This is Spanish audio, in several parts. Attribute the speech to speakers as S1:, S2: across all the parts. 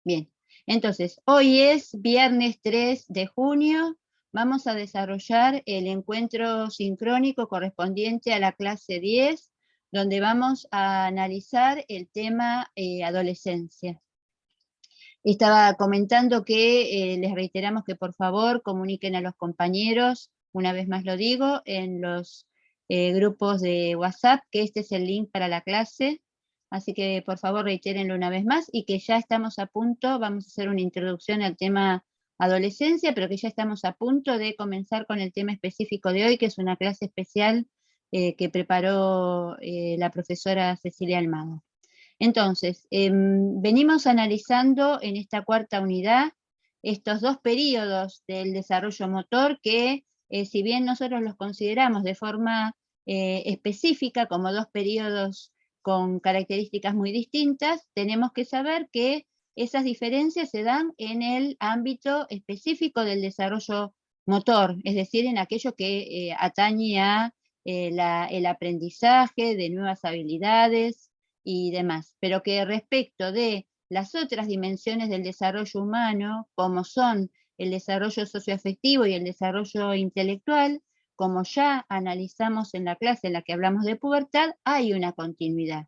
S1: Bien, entonces, hoy es viernes 3 de junio, vamos a desarrollar el encuentro sincrónico correspondiente a la clase 10, donde vamos a analizar el tema adolescencia. Estaba comentando que les reiteramos que por favor comuniquen a los compañeros, una vez más lo digo, en los grupos de WhatsApp, que este es el link para la clase. Así que por favor reitérenlo una vez más y que ya estamos a punto, vamos a hacer una introducción al tema adolescencia, pero que ya estamos a punto de comenzar con el tema específico de hoy, que es una clase especial que preparó la profesora Cecilia Almada. Entonces, venimos analizando en esta cuarta unidad estos dos periodos del desarrollo motor que, si bien nosotros los consideramos de forma específica como dos periodos con características muy distintas, tenemos que saber que esas diferencias se dan en el ámbito específico del desarrollo motor, es decir, en aquello que atañe a el aprendizaje de nuevas habilidades y demás, pero que respecto de las otras dimensiones del desarrollo humano, como son el desarrollo socioafectivo y el desarrollo intelectual, como ya analizamos en la clase en la que hablamos de pubertad, hay una continuidad.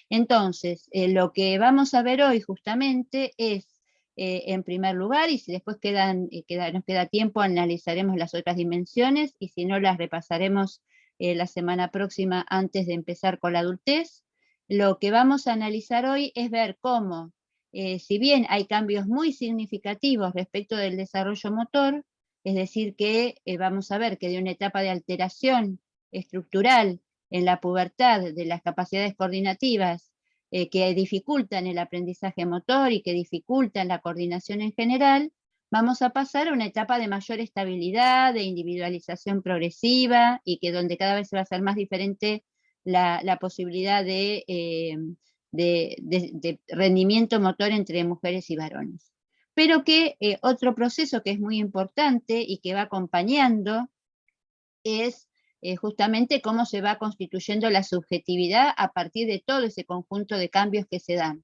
S1: Entonces, lo que vamos a ver hoy justamente es, en primer lugar, y si después nos queda tiempo, analizaremos las otras dimensiones, y si no, las repasaremos la semana próxima antes de empezar con la adultez. Lo que vamos a analizar hoy es ver cómo, si bien hay cambios muy significativos respecto del desarrollo motor, es decir, que vamos a ver que de una etapa de alteración estructural en la pubertad de las capacidades coordinativas que dificultan el aprendizaje motor y que dificultan la coordinación en general, vamos a pasar a una etapa de mayor estabilidad, de individualización progresiva y que donde cada vez se va a hacer más diferente la posibilidad de rendimiento motor entre mujeres y varones. Pero que otro proceso que es muy importante y que va acompañando es justamente cómo se va constituyendo la subjetividad a partir de todo ese conjunto de cambios que se dan.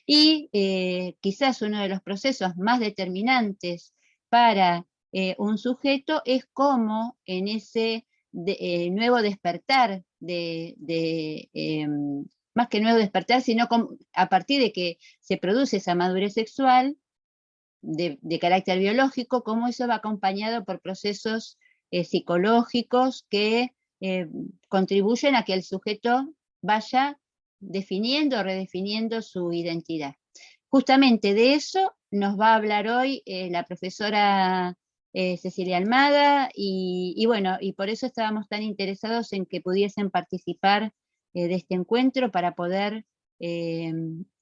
S1: Y quizás uno de los procesos más determinantes para un sujeto es cómo en ese nuevo despertar más que nuevo despertar, sino a partir de que se produce esa madurez sexual de carácter biológico, cómo eso va acompañado por procesos psicológicos que contribuyen a que el sujeto vaya definiendo o redefiniendo su identidad. Justamente de eso nos va a hablar hoy la profesora Cecilia Almada, y bueno, y por eso estábamos tan interesados en que pudiesen participar de este encuentro para poder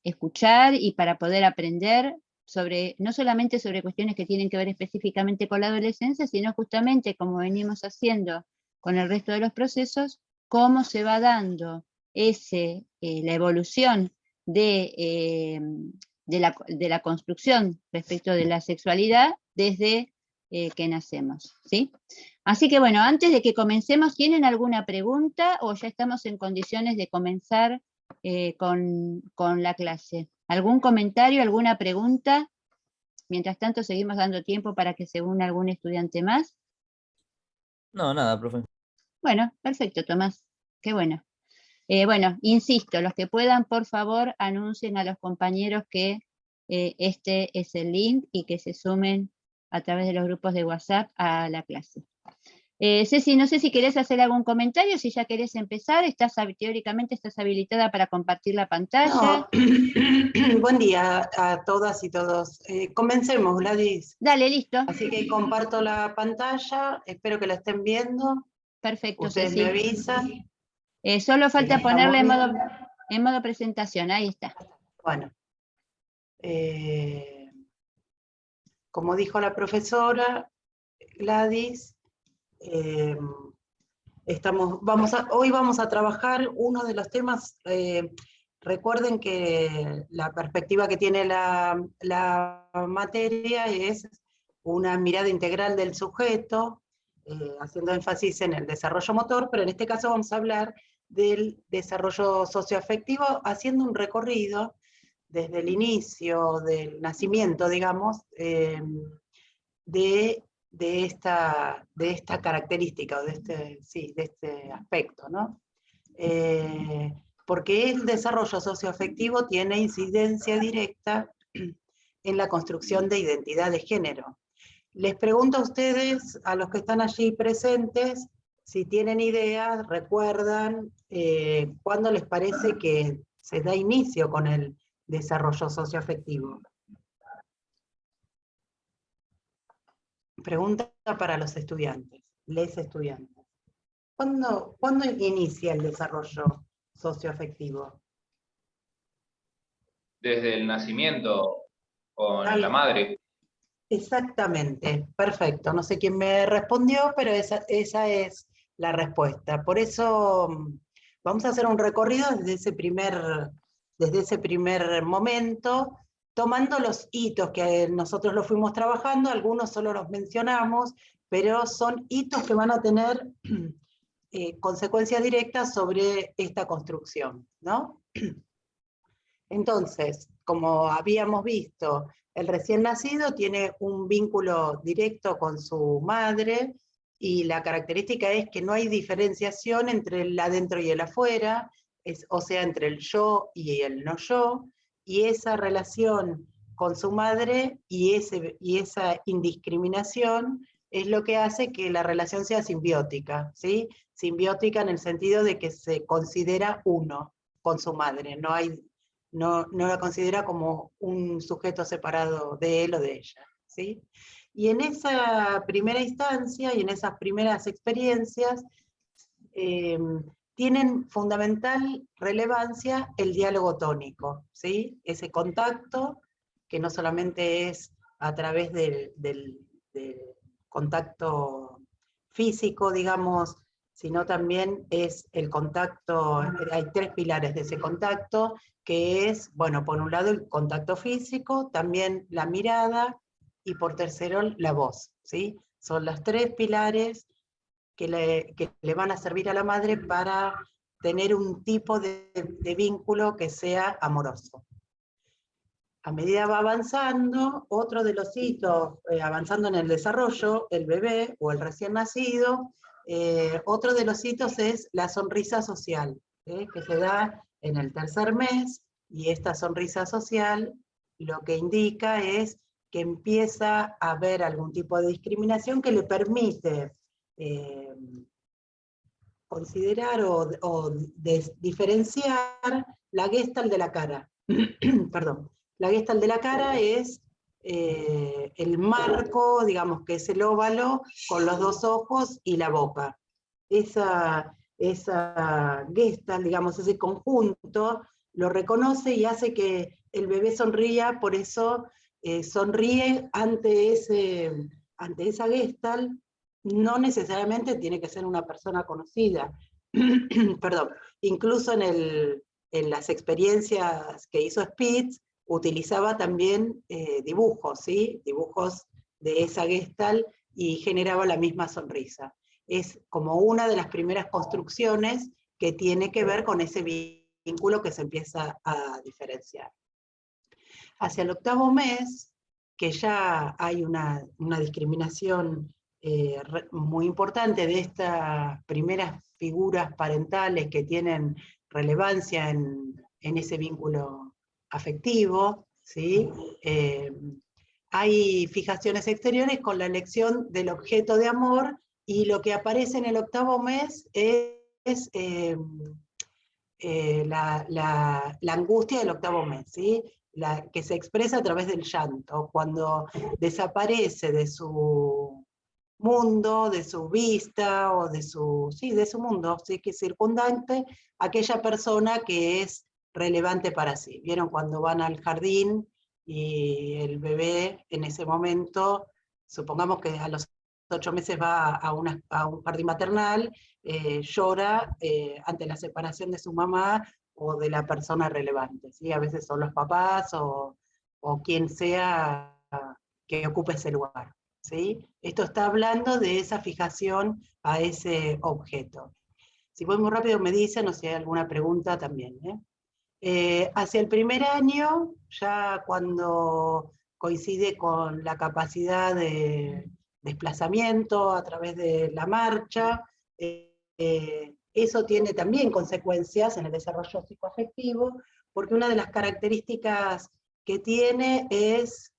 S1: escuchar y para poder aprender sobre, no solamente sobre cuestiones que tienen que ver específicamente con la adolescencia, sino justamente, como venimos haciendo con el resto de los procesos, cómo se va dando la evolución de la construcción respecto de la sexualidad desde que nacemos, ¿sí? Así que bueno, antes de que comencemos, ¿tienen alguna pregunta o ya estamos en condiciones de comenzar con la clase? ¿Algún comentario, alguna pregunta? Mientras tanto, seguimos dando tiempo para que se una algún estudiante más.
S2: No, nada, profe.
S1: Bueno, perfecto, Tomás. Qué bueno. Bueno, insisto, los que puedan, por favor, anuncien a los compañeros que este es el link y que se sumen a través de los grupos de WhatsApp a la clase. Ceci, no sé si querés hacer algún comentario, si ya querés empezar, teóricamente estás habilitada para compartir la pantalla.
S3: No. Buen día a todas y todos. Comencemos, Gladys.
S1: Dale, listo.
S3: Así que comparto la pantalla, espero que la estén viendo.
S1: Perfecto,
S3: Ustedes
S1: Ceci.
S3: me avisan.
S1: Solo falta ponerle
S3: ¿Estamos
S1: en modo presentación, ahí está.
S3: Bueno. Como dijo la profesora Gladys, hoy vamos a trabajar uno de los temas. Recuerden que la perspectiva que tiene la materia es una mirada integral del sujeto, haciendo énfasis en el desarrollo motor, pero en este caso vamos a hablar del desarrollo socioafectivo, haciendo un recorrido desde el inicio del nacimiento, digamos, de esta característica, o de este aspecto, ¿no? Porque el desarrollo socioafectivo tiene incidencia directa en la construcción de identidad de género. Les pregunto a ustedes, a los que están allí presentes, si tienen ideas, recuerdan cuándo les parece que se da inicio con el desarrollo socioafectivo. Pregunta para los estudiantes, les estudiantes. ¿Cuándo inicia el desarrollo socioafectivo?
S4: Desde el nacimiento con la madre.
S3: Exactamente, perfecto. No sé quién me respondió, pero esa es la respuesta. Por eso vamos a hacer un recorrido desde ese primer momento, tomando los hitos que nosotros los fuimos trabajando, algunos solo los mencionamos, pero son hitos que van a tener consecuencias directas sobre esta construcción, ¿no? Entonces, como habíamos visto, el recién nacido tiene un vínculo directo con su madre, y la característica es que no hay diferenciación entre el adentro y el afuera, o sea, entre el yo y el no yo, y esa relación con su madre y esa indiscriminación es lo que hace que la relación sea simbiótica, ¿sí? Simbiótica en el sentido de que se considera uno con su madre, no la considera como un sujeto separado de él o de ella, ¿sí? Y en esa primera instancia y en esas primeras experiencias tienen fundamental relevancia el diálogo tónico, ¿sí? Ese contacto que no solamente es a través del contacto físico, digamos, sino también es el contacto, hay tres pilares de ese contacto, que es, bueno, por un lado el contacto físico, también la mirada, y por tercero la voz, ¿sí? Son los tres pilares que le van a servir a la madre para tener un tipo de vínculo que sea amoroso. A medida va avanzando, otro de los hitos, avanzando en el desarrollo, el bebé o el recién nacido, otro de los hitos es la sonrisa social, que se da en el tercer mes, y esta sonrisa social lo que indica es que empieza a haber algún tipo de discriminación que le permite considerar o diferenciar la Gestalt de la cara. Perdón. La Gestalt de la cara es el marco, digamos que es el óvalo con los dos ojos y la boca. Esa Gestalt, digamos, ese conjunto, lo reconoce y hace que el bebé sonría, por eso sonríe ante esa Gestalt. No necesariamente tiene que ser una persona conocida. Perdón, incluso en las experiencias que hizo Spitz, utilizaba también dibujos, ¿sí? Dibujos de esa Gestalt, y generaba la misma sonrisa. Es como una de las primeras construcciones que tiene que ver con ese vínculo que se empieza a diferenciar. Hacia el 8º mes, que ya hay una discriminación muy importante de estas primeras figuras parentales que tienen relevancia en ese vínculo afectivo, ¿sí? Hay fijaciones exteriores con la elección del objeto de amor, y lo que aparece en el 8º mes es la angustia del 8º mes, ¿sí? Que se expresa a través del llanto, cuando desaparece de su mundo, de su vista, o de su mundo, ¿sí? Que es circundante aquella persona que es relevante para sí. ¿Vieron cuando van al jardín y el bebé en ese momento, supongamos que a los 8 meses va a un jardín maternal, llora ante la separación de su mamá o de la persona relevante, ¿sí? A veces son los papás o quien sea que ocupe ese lugar, ¿sí? Esto está hablando de esa fijación a ese objeto. Si voy muy rápido me dicen, o si hay alguna pregunta también, ¿eh? Hacia el primer año, ya cuando coincide con la capacidad de desplazamiento a través de la marcha, eso tiene también consecuencias en el desarrollo psicoafectivo, porque una de las características que tiene es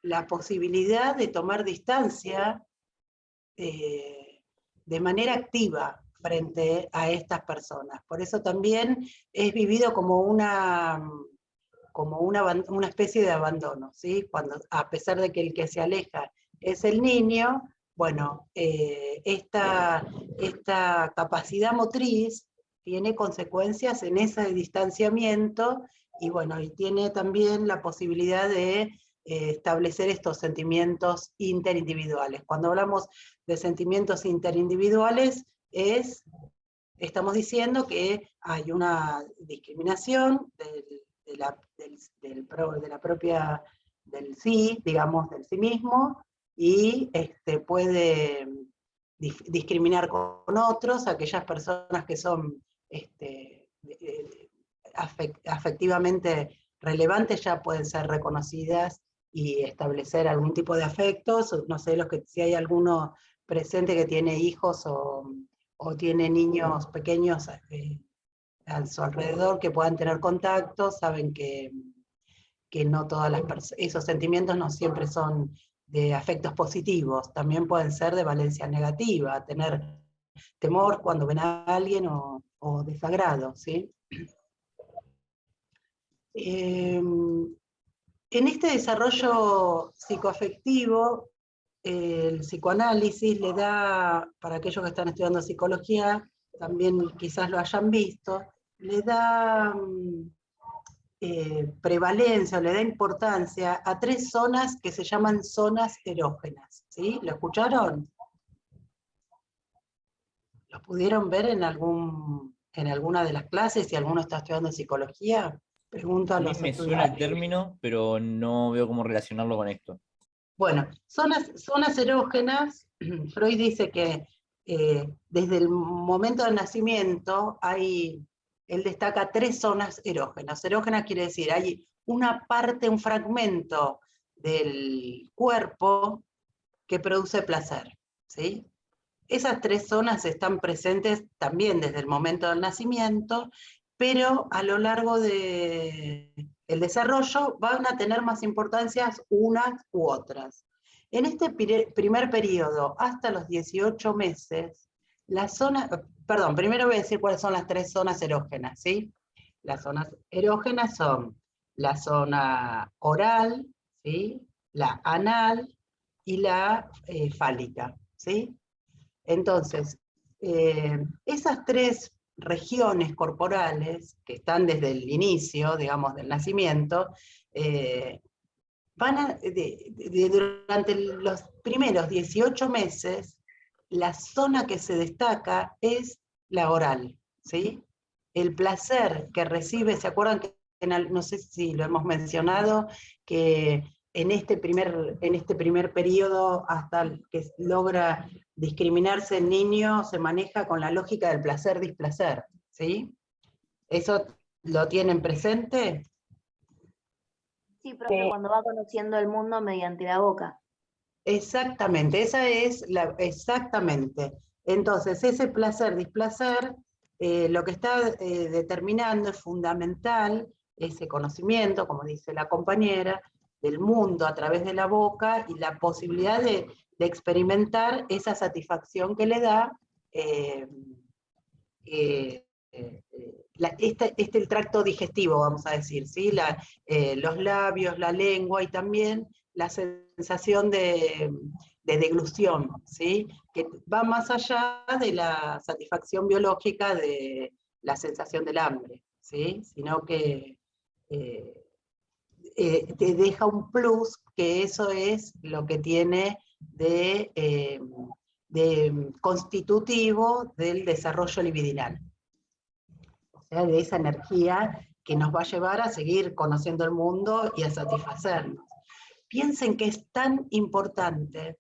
S3: la posibilidad de tomar distancia de manera activa frente a estas personas. Por eso también es vivido como una especie de abandono, ¿sí? Cuando, a pesar de que el que se aleja es el niño, bueno, esta capacidad motriz tiene consecuencias en ese distanciamiento, y bueno, y tiene también la posibilidad de establecer estos sentimientos interindividuales. Cuando hablamos de sentimientos interindividuales, estamos diciendo que hay una discriminación del sí, digamos, del sí mismo, y puede discriminar con otros, aquellas personas que son afectivamente relevantes ya pueden ser reconocidas y establecer algún tipo de afectos. No sé si hay alguno presente que tiene hijos o tiene niños pequeños a su alrededor que puedan tener contacto, saben que no todas esos sentimientos no siempre son de afectos positivos, también pueden ser de valencia negativa, tener temor cuando ven a alguien o desagrado, ¿sí? En este desarrollo psicoafectivo, el psicoanálisis le da, para aquellos que están estudiando psicología, también quizás lo hayan visto, le da prevalencia, le da importancia a 3 zonas que se llaman zonas erógenas, ¿sí? ¿Lo escucharon? ¿Lo pudieron ver en alguna de las clases si alguno está estudiando psicología? Pregunto a
S2: A mí
S3: los
S2: me suena el
S3: estudiantes.
S2: término, pero no veo cómo relacionarlo con esto.
S3: Bueno, zonas erógenas, Freud dice que desde el momento del nacimiento él destaca 3 zonas erógenas. Erógenas quiere decir, hay una parte, un fragmento del cuerpo que produce placer, ¿sí? Esas 3 zonas están presentes también desde el momento del nacimiento, pero a lo largo del desarrollo van a tener más importancia unas u otras. En este primer periodo, hasta los 18 meses, primero voy a decir cuáles son las 3 zonas erógenas, ¿sí? Las zonas erógenas son la zona oral, ¿sí? La anal y la fálica, ¿sí? Entonces, esas 3 regiones corporales que están desde el inicio, digamos, del nacimiento, durante los primeros 18 meses, la zona que se destaca es la oral, ¿sí? El placer que recibe, ¿se acuerdan que no sé si lo hemos mencionado, que en este primer periodo, hasta que logra discriminarse el niño, se maneja con la lógica del placer-displacer, ¿sí? ¿Eso lo tienen presente?
S5: Sí, profe, cuando va conociendo el mundo mediante la boca.
S3: Exactamente, exactamente. Entonces, ese placer-displacer, lo que está determinando es fundamental ese conocimiento, como dice la compañera, del mundo a través de la boca y la posibilidad de experimentar esa satisfacción que le da el tracto digestivo, vamos a decir, ¿sí? Los labios, la lengua y también la sensación de deglución, ¿sí? Que va más allá de la satisfacción biológica de la sensación del hambre, ¿sí? Sino que te deja un plus, que eso es lo que tiene de constitutivo del desarrollo libidinal. O sea, de esa energía que nos va a llevar a seguir conociendo el mundo y a satisfacernos. Piensen que es tan importante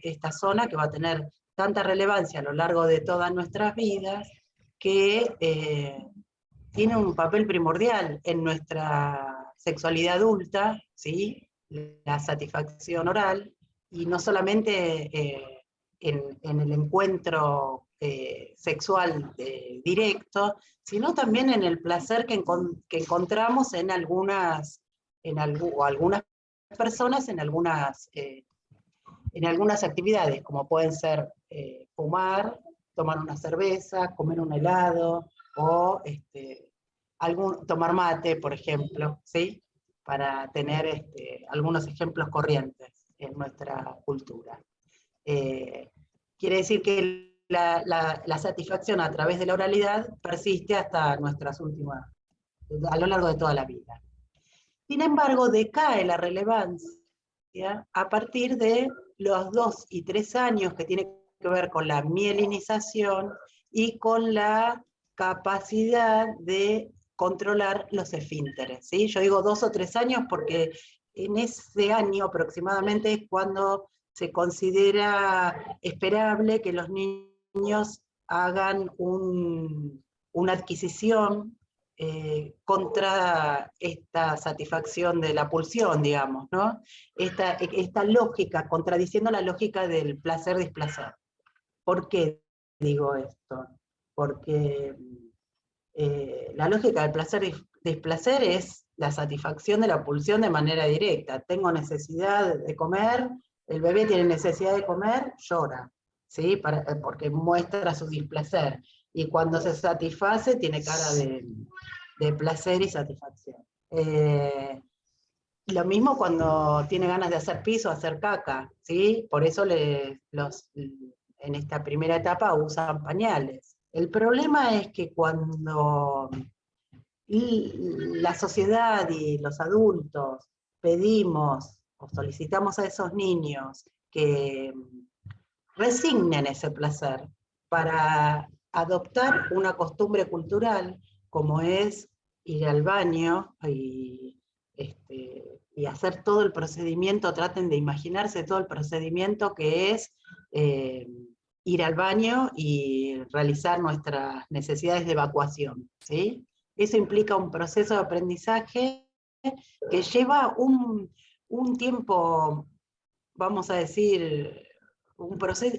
S3: esta zona, que va a tener tanta relevancia a lo largo de todas nuestras vidas, que tiene un papel primordial en nuestra sexualidad adulta, ¿sí? La satisfacción oral, y no solamente en el encuentro sexual directo, sino también en el placer que encontramos en algunas personas en algunas actividades, como pueden ser fumar, tomar una cerveza, comer un helado, o tomar mate, por ejemplo, ¿sí? Para tener algunos ejemplos corrientes en nuestra cultura. Quiere decir que la satisfacción a través de la oralidad persiste hasta a lo largo de toda la vida. Sin embargo, decae la relevancia a partir de los 2 y 3 años, que tiene que ver con la mielinización y con la capacidad de controlar los esfínteres, ¿sí? Yo digo 2 o 3 años porque en ese año aproximadamente es cuando se considera esperable que los niños hagan una adquisición contra esta satisfacción de la pulsión, digamos, ¿no? Esta lógica, contradiciendo la lógica del placer-displacer. ¿Por qué digo esto? Porque la lógica del placer-displacer es la satisfacción de la pulsión de manera directa. Tengo necesidad de comer, el bebé tiene necesidad de comer, llora, ¿sí? Porque muestra su displacer. Y cuando se satisface, tiene cara de placer y satisfacción. Lo mismo cuando tiene ganas de hacer pis o hacer caca, ¿sí? Por eso en esta primera etapa usan pañales. El problema es que cuando la sociedad y los adultos pedimos o solicitamos a esos niños que resignen ese placer para adoptar una costumbre cultural como es ir al baño y hacer todo el procedimiento, traten de imaginarse todo el procedimiento que es ir al baño y realizar nuestras necesidades de evacuación, ¿sí? Eso implica un proceso de aprendizaje que lleva un tiempo, vamos a decir,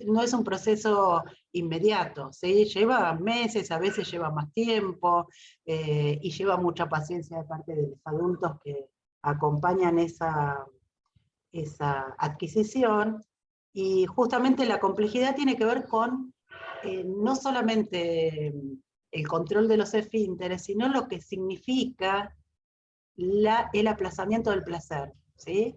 S3: no es un proceso inmediato, ¿sí? Lleva meses, a veces lleva más tiempo, y lleva mucha paciencia de parte de los adultos que acompañan esa adquisición, y justamente la complejidad tiene que ver con no solamente el control de los esfínteres, sino lo que significa el aplazamiento del placer, ¿sí?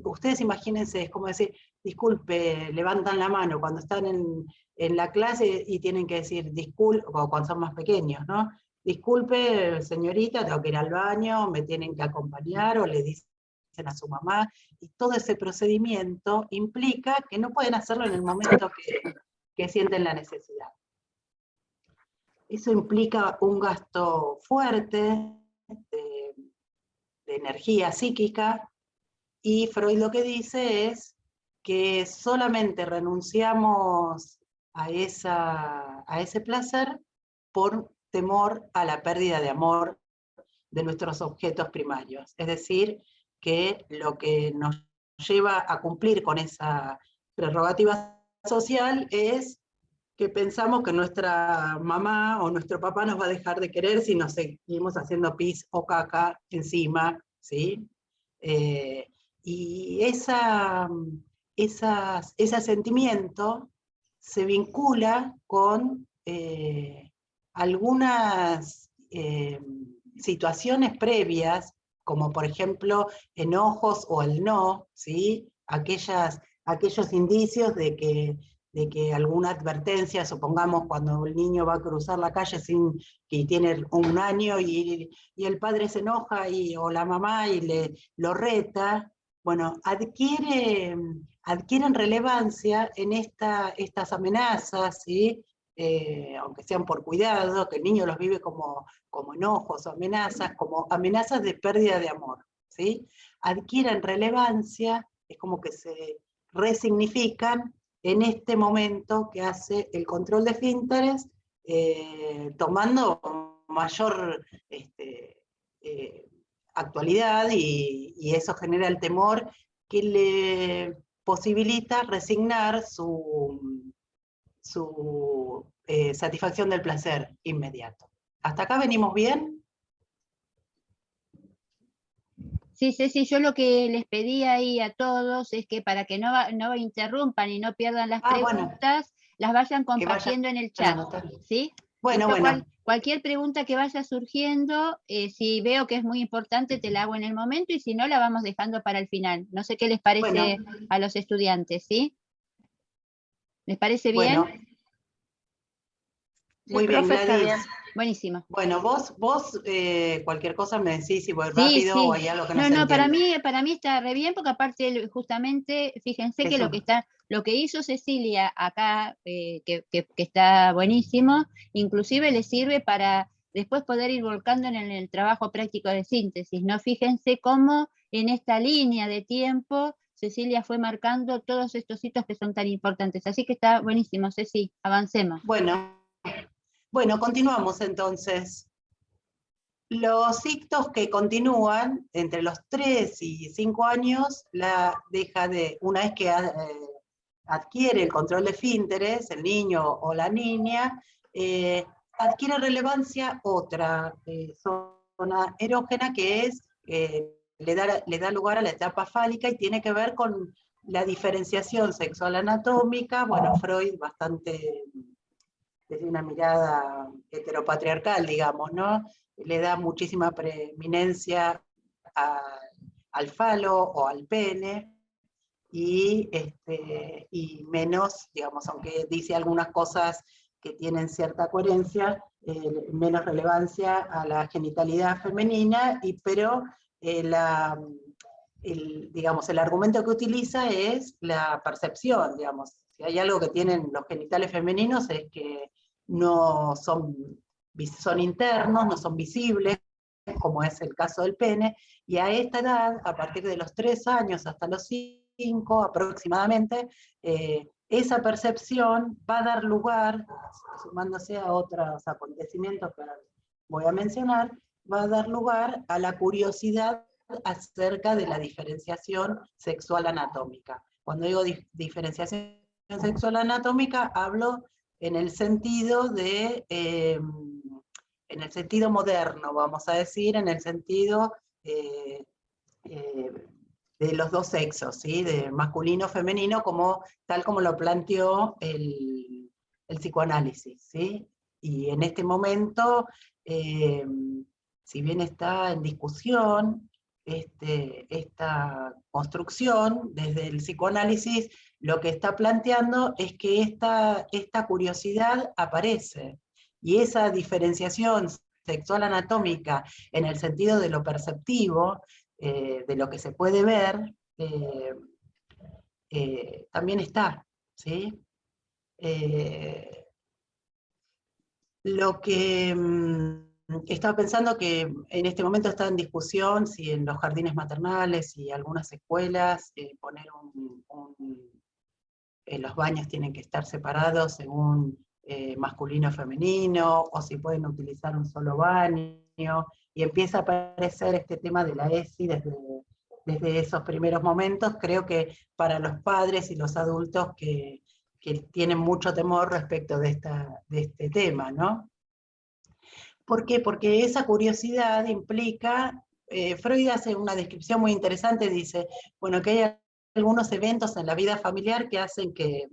S3: Ustedes imagínense, es como decir, disculpe, levantan la mano cuando están en la clase y tienen que decir disculpe, o cuando son más pequeños, ¿no? Disculpe, señorita, tengo que ir al baño, me tienen que acompañar, o le dicen a su mamá, y todo ese procedimiento implica que no pueden hacerlo en el momento que sienten la necesidad. Eso implica un gasto fuerte de energía psíquica, y Freud lo que dice es que solamente renunciamos a ese placer por temor a la pérdida de amor de nuestros objetos primarios. Es decir, que lo que nos lleva a cumplir con esa prerrogativa social es que pensamos que nuestra mamá o nuestro papá nos va a dejar de querer si nos seguimos haciendo pis o caca encima, ¿sí? Y ese sentimiento se vincula con algunas situaciones previas, como por ejemplo enojos o el no, ¿sí? Aquellos indicios de que alguna advertencia, supongamos cuando el niño va a cruzar la calle y tiene 1 año y el padre se enoja o la mamá y lo reta, bueno, adquieren relevancia en estas amenazas, ¿sí? Aunque sean por cuidado, que el niño los vive como enojos o como amenazas de pérdida de amor, ¿sí? Adquieren relevancia, es como que se resignifican en este momento que hace el control de esfínteres, tomando mayor actualidad, y eso genera el temor que le posibilita resignar su satisfacción del placer inmediato. ¿Hasta acá venimos bien?
S1: Sí, Ceci, yo lo que les pedí ahí a todos es que para que no interrumpan y no pierdan las
S3: Bueno,
S1: preguntas, las vayan
S3: que vayan
S1: compartiendo en el chat,
S3: anotando.
S1: ¿sí?
S3: Bueno,
S1: Y yo
S3: bueno.
S1: cualquier pregunta que vaya surgiendo, si veo que es muy importante, te la hago en el momento, y si no, la vamos dejando para el final. No sé qué les parece a los estudiantes, ¿sí? ¿Les parece bien?
S3: Bueno. Muy bien,
S5: profe, está
S3: Gladys.
S5: bien.
S1: Buenísimo.
S3: Bueno, vos cualquier cosa me decís si voy
S1: Sí,
S3: rápido
S1: sí.
S3: o hay algo que no se
S1: No, para
S3: entiende.
S1: mí está re bien, porque aparte, justamente, fíjense que
S3: Eso.
S1: lo que hizo Cecilia acá, que está buenísimo, inclusive le sirve para después poder ir volcando en el trabajo práctico de síntesis, ¿no? Fíjense cómo en esta línea de tiempo Cecilia fue marcando todos estos hitos que son tan importantes. Así que está buenísimo, Ceci, avancemos.
S3: Bueno, continuamos entonces. Los ictos que continúan entre los 3 y 5 años, una vez que adquiere el control de esfínteres, el niño o la niña, adquiere relevancia otra zona erógena, que es, le da lugar a la etapa fálica, y tiene que ver con la diferenciación sexual anatómica. Bueno, Freud bastante desde una mirada heteropatriarcal, digamos, ¿no? Le da muchísima preeminencia al falo o al pene, y menos, digamos, aunque dice algunas cosas que tienen cierta coherencia, menos relevancia a la genitalidad femenina, pero digamos, el argumento que utiliza es la percepción, digamos. Si hay algo que tienen los genitales femeninos es que no son internos, no son visibles, como es el caso del pene, y a esta edad, a partir de los 3 años hasta los 5 aproximadamente, esa percepción va a dar lugar, sumándose a otros acontecimientos que voy a mencionar, va a dar lugar a la curiosidad acerca de la diferenciación sexual anatómica. Cuando digo diferenciación sexual anatómica, hablo en el sentido en el sentido moderno, vamos a decir, en el sentido de los dos sexos, ¿sí? De masculino, femenino, tal como lo planteó el psicoanálisis, ¿sí? Y en este momento, si bien está en discusión esta construcción, desde el psicoanálisis lo que está planteando es que esta curiosidad aparece, y esa diferenciación sexual anatómica en el sentido de lo perceptivo, de lo que se puede ver, también está, ¿sí? Lo que estaba pensando, que en este momento está en discusión si en los jardines maternales y algunas escuelas poner los baños tienen que estar separados según masculino o femenino, o si pueden utilizar un solo baño, y empieza a aparecer este tema de la ESI desde esos primeros momentos. Creo que para los padres y los adultos que tienen mucho temor respecto de este tema, ¿no? ¿Por qué? Porque esa curiosidad implica, Freud hace una descripción muy interesante, dice, bueno, que hay algunos eventos en la vida familiar que hacen que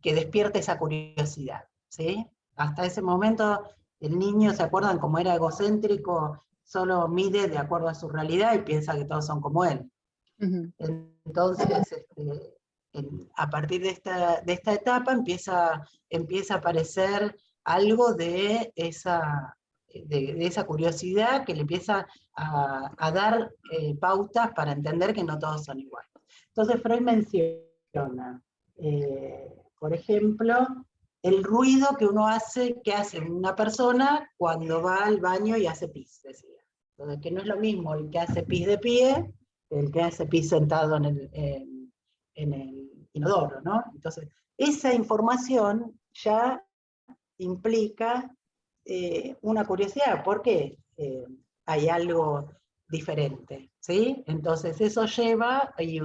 S3: despierte esa curiosidad, ¿sí? Hasta ese momento el niño, ¿se acuerdan cómo era egocéntrico? Solo mide de acuerdo a su realidad y piensa que todos son como él. Uh-huh. Entonces, a partir de esta etapa empieza a aparecer algo de esa curiosidad que le empieza a dar pautas para entender que no todos son iguales. Entonces Freud menciona, por ejemplo, el ruido que hace una persona cuando va al baño y hace pis, decía. Entonces, que no es lo mismo el que hace pis de pie que el que hace pis sentado en el inodoro, ¿no? Entonces, esa información ya implica una curiosidad, porque hay algo diferente, ¿sí? Entonces eso lleva, y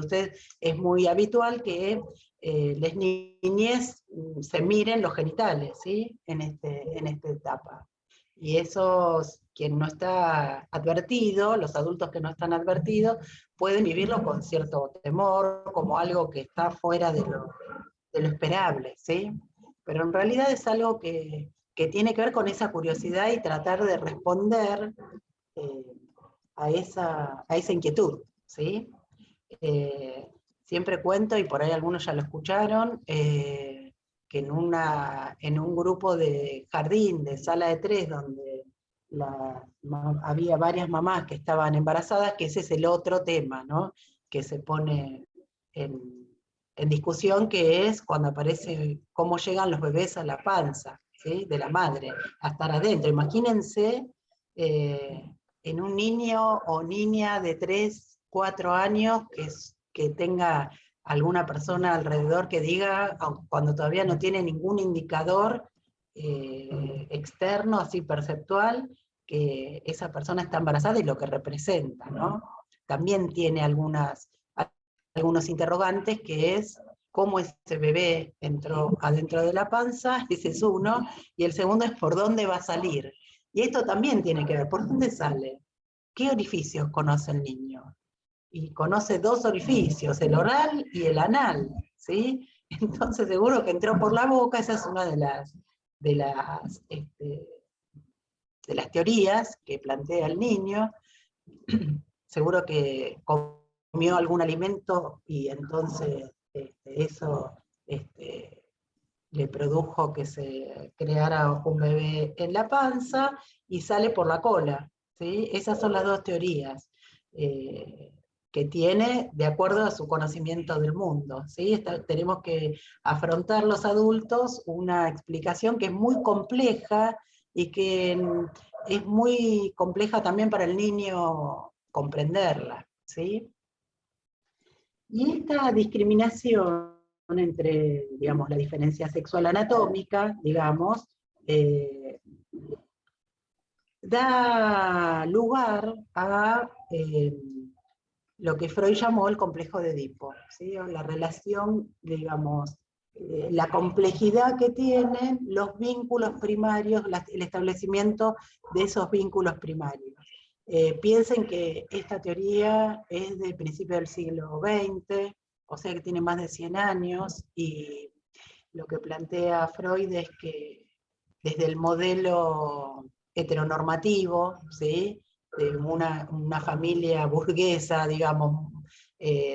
S3: es muy habitual que las niñez se miren los genitales, ¿sí? En esta etapa. Y eso, quien no está advertido, los adultos que no están advertidos, pueden vivirlo con cierto temor, como algo que está fuera de lo esperable, ¿sí? Pero en realidad es algo que tiene que ver con esa curiosidad y tratar de responder a esa inquietud, ¿sí? Siempre cuento, y por ahí algunos ya lo escucharon, que en un grupo de jardín, de sala de 3, donde había varias mamás que estaban embarazadas, que ese es el otro tema, ¿no? Que se pone en discusión, que es cuando aparece cómo llegan los bebés a la panza, ¿sí? De la madre, a estar adentro. Imagínense en un niño o niña de 3, 4 años que tenga alguna persona alrededor que diga, cuando todavía no tiene ningún indicador externo, así perceptual, que esa persona está embarazada y lo que representa, ¿no? También tiene algunos interrogantes, que es cómo ese bebé entró adentro de la panza, ese es uno, y el segundo es por dónde va a salir. Y esto también tiene que ver, ¿por dónde sale? ¿Qué orificios conoce el niño? Y conoce 2 orificios, el oral y el anal, ¿sí? Entonces seguro que entró por la boca, esa es una de las teorías que plantea el niño. Seguro que comió algún alimento y entonces eso le produjo que se creara un bebé en la panza y sale por la cola, ¿sí? Esas son las 2 teorías que tiene de acuerdo a su conocimiento del mundo, ¿sí? Tenemos que afrontar los adultos una explicación que es muy compleja y que es muy compleja también para el niño comprenderla, ¿sí? Y esta discriminación entre, digamos, la diferencia sexual anatómica, digamos, da lugar a lo que Freud llamó el complejo de Edipo, ¿sí? O la relación, digamos, la complejidad que tienen los vínculos primarios, el establecimiento de esos vínculos primarios. Piensen que esta teoría es del principio del siglo XX, o sea que tiene más de 100 años, y lo que plantea Freud es que desde el modelo heteronormativo, ¿sí? De una familia burguesa, digamos,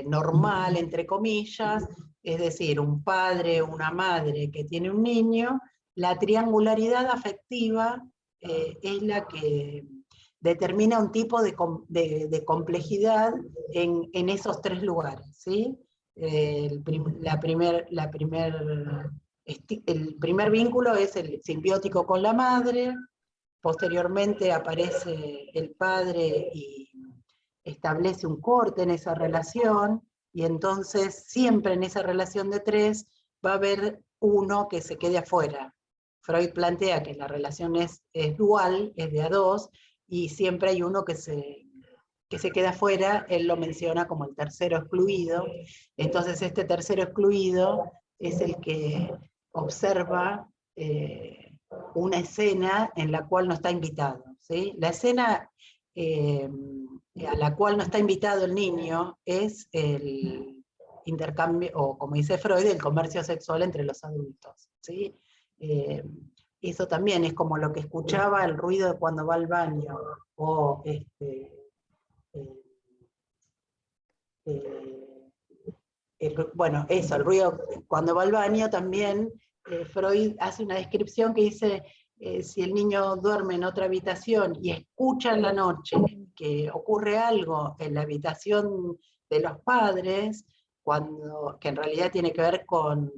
S3: normal, entre comillas, es decir, un padre, una madre que tiene un niño, la triangularidad afectiva es la que determina un tipo de complejidad en esos 3 lugares, ¿sí? El primer vínculo es el simbiótico con la madre, posteriormente aparece el padre y establece un corte en esa relación, y entonces siempre en esa relación de 3 va a haber uno que se quede afuera. Freud plantea que la relación es dual, es de a 2, y siempre hay uno que se queda afuera, él lo menciona como el tercero excluido. Entonces este tercero excluido es el que observa una escena en la cual no está invitado, ¿sí? La escena a la cual no está invitado el niño es el intercambio, o como dice Freud, el comercio sexual entre los adultos, ¿sí? Eso también es como lo que escuchaba, el ruido de cuando va al baño, o bueno, eso, el ruido cuando va al baño también. Freud hace una descripción que dice, si el niño duerme en otra habitación y escucha en la noche que ocurre algo en la habitación de los padres, que en realidad tiene que ver con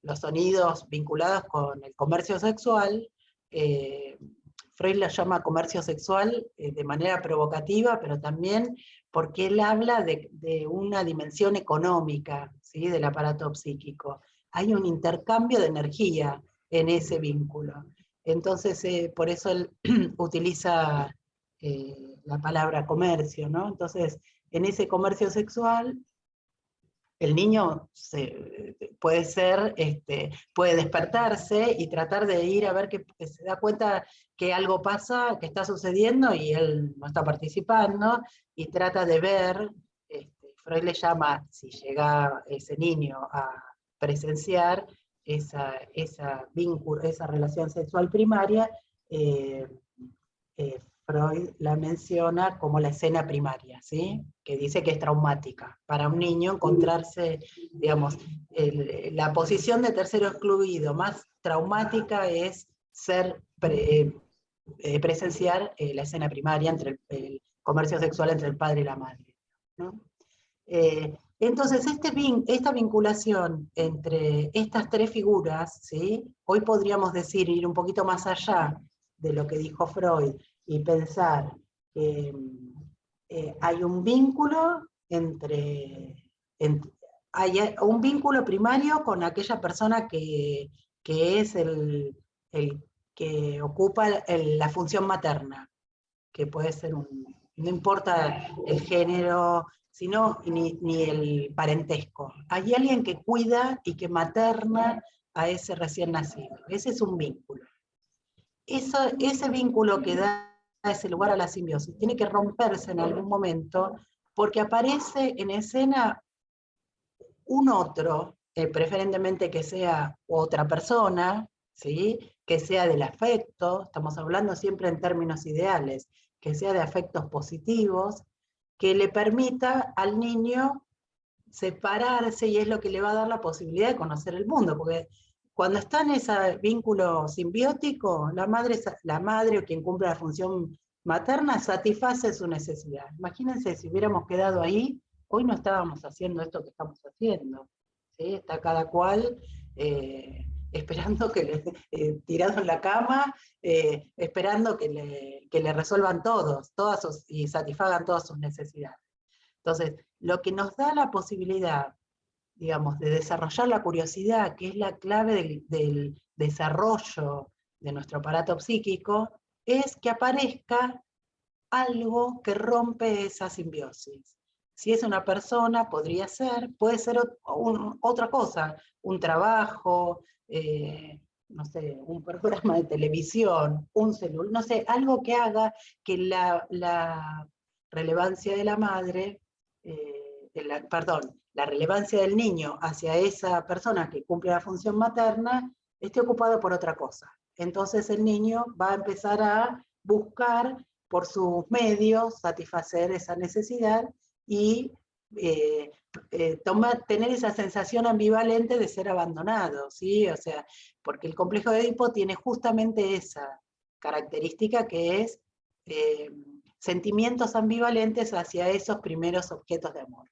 S3: los sonidos vinculados con el comercio sexual, Freud la llama comercio sexual de manera provocativa, pero también porque él habla de una dimensión económica, ¿sí? Del aparato psíquico. Hay un intercambio de energía en ese vínculo. Entonces, por eso él utiliza la palabra comercio, ¿no? Entonces, en ese comercio sexual, el niño puede despertarse y tratar de ir a ver que se da cuenta que algo pasa, que está sucediendo y él no está participando, y trata de ver, Freud le llama, si llega ese niño a presenciar esa vínculo, esa relación sexual primaria, Freud la menciona como la escena primaria, ¿sí? Que dice que es traumática. Para un niño encontrarse, digamos, la posición de tercero excluido más traumática es presenciar la escena primaria entre el comercio sexual entre el padre y la madre, ¿no? Entonces, esta vinculación entre estas tres figuras, ¿sí? Hoy podríamos decir, ir un poquito más allá de lo que dijo Freud, y pensar que hay un vínculo hay un vínculo primario con aquella persona que es el que ocupa la función materna, que puede ser no importa el género, sino ni el parentesco. Hay alguien que cuida y que materna a ese recién nacido. Ese es un vínculo. Ese vínculo que da ese lugar a la simbiosis tiene que romperse en algún momento, porque aparece en escena un otro, preferentemente que sea otra persona, ¿sí? Que sea del afecto, estamos hablando siempre en términos ideales, que sea de afectos positivos, que le permita al niño separarse, y es lo que le va a dar la posibilidad de conocer el mundo, porque cuando está en ese vínculo simbiótico, la madre o quien cumple la función materna satisface su necesidad. Imagínense si hubiéramos quedado ahí, hoy no estábamos haciendo esto que estamos haciendo, ¿sí? Está cada cual esperando tirado en la cama, esperando que le resuelvan todas y satisfagan todas sus necesidades. Entonces, lo que nos da la posibilidad, digamos, de desarrollar la curiosidad, que es la clave del desarrollo de nuestro aparato psíquico, es que aparezca algo que rompe esa simbiosis. Si es una persona, puede ser otra cosa, un trabajo, no sé, un programa de televisión, un celular, no sé, algo que haga que la relevancia de la madre, la relevancia del niño hacia esa persona que cumple la función materna, esté ocupado por otra cosa. Entonces el niño va a empezar a buscar por sus medios satisfacer esa necesidad y tener esa sensación ambivalente de ser abandonado, ¿sí? O sea, porque el complejo de Edipo tiene justamente esa característica, que es sentimientos ambivalentes hacia esos primeros objetos de amor.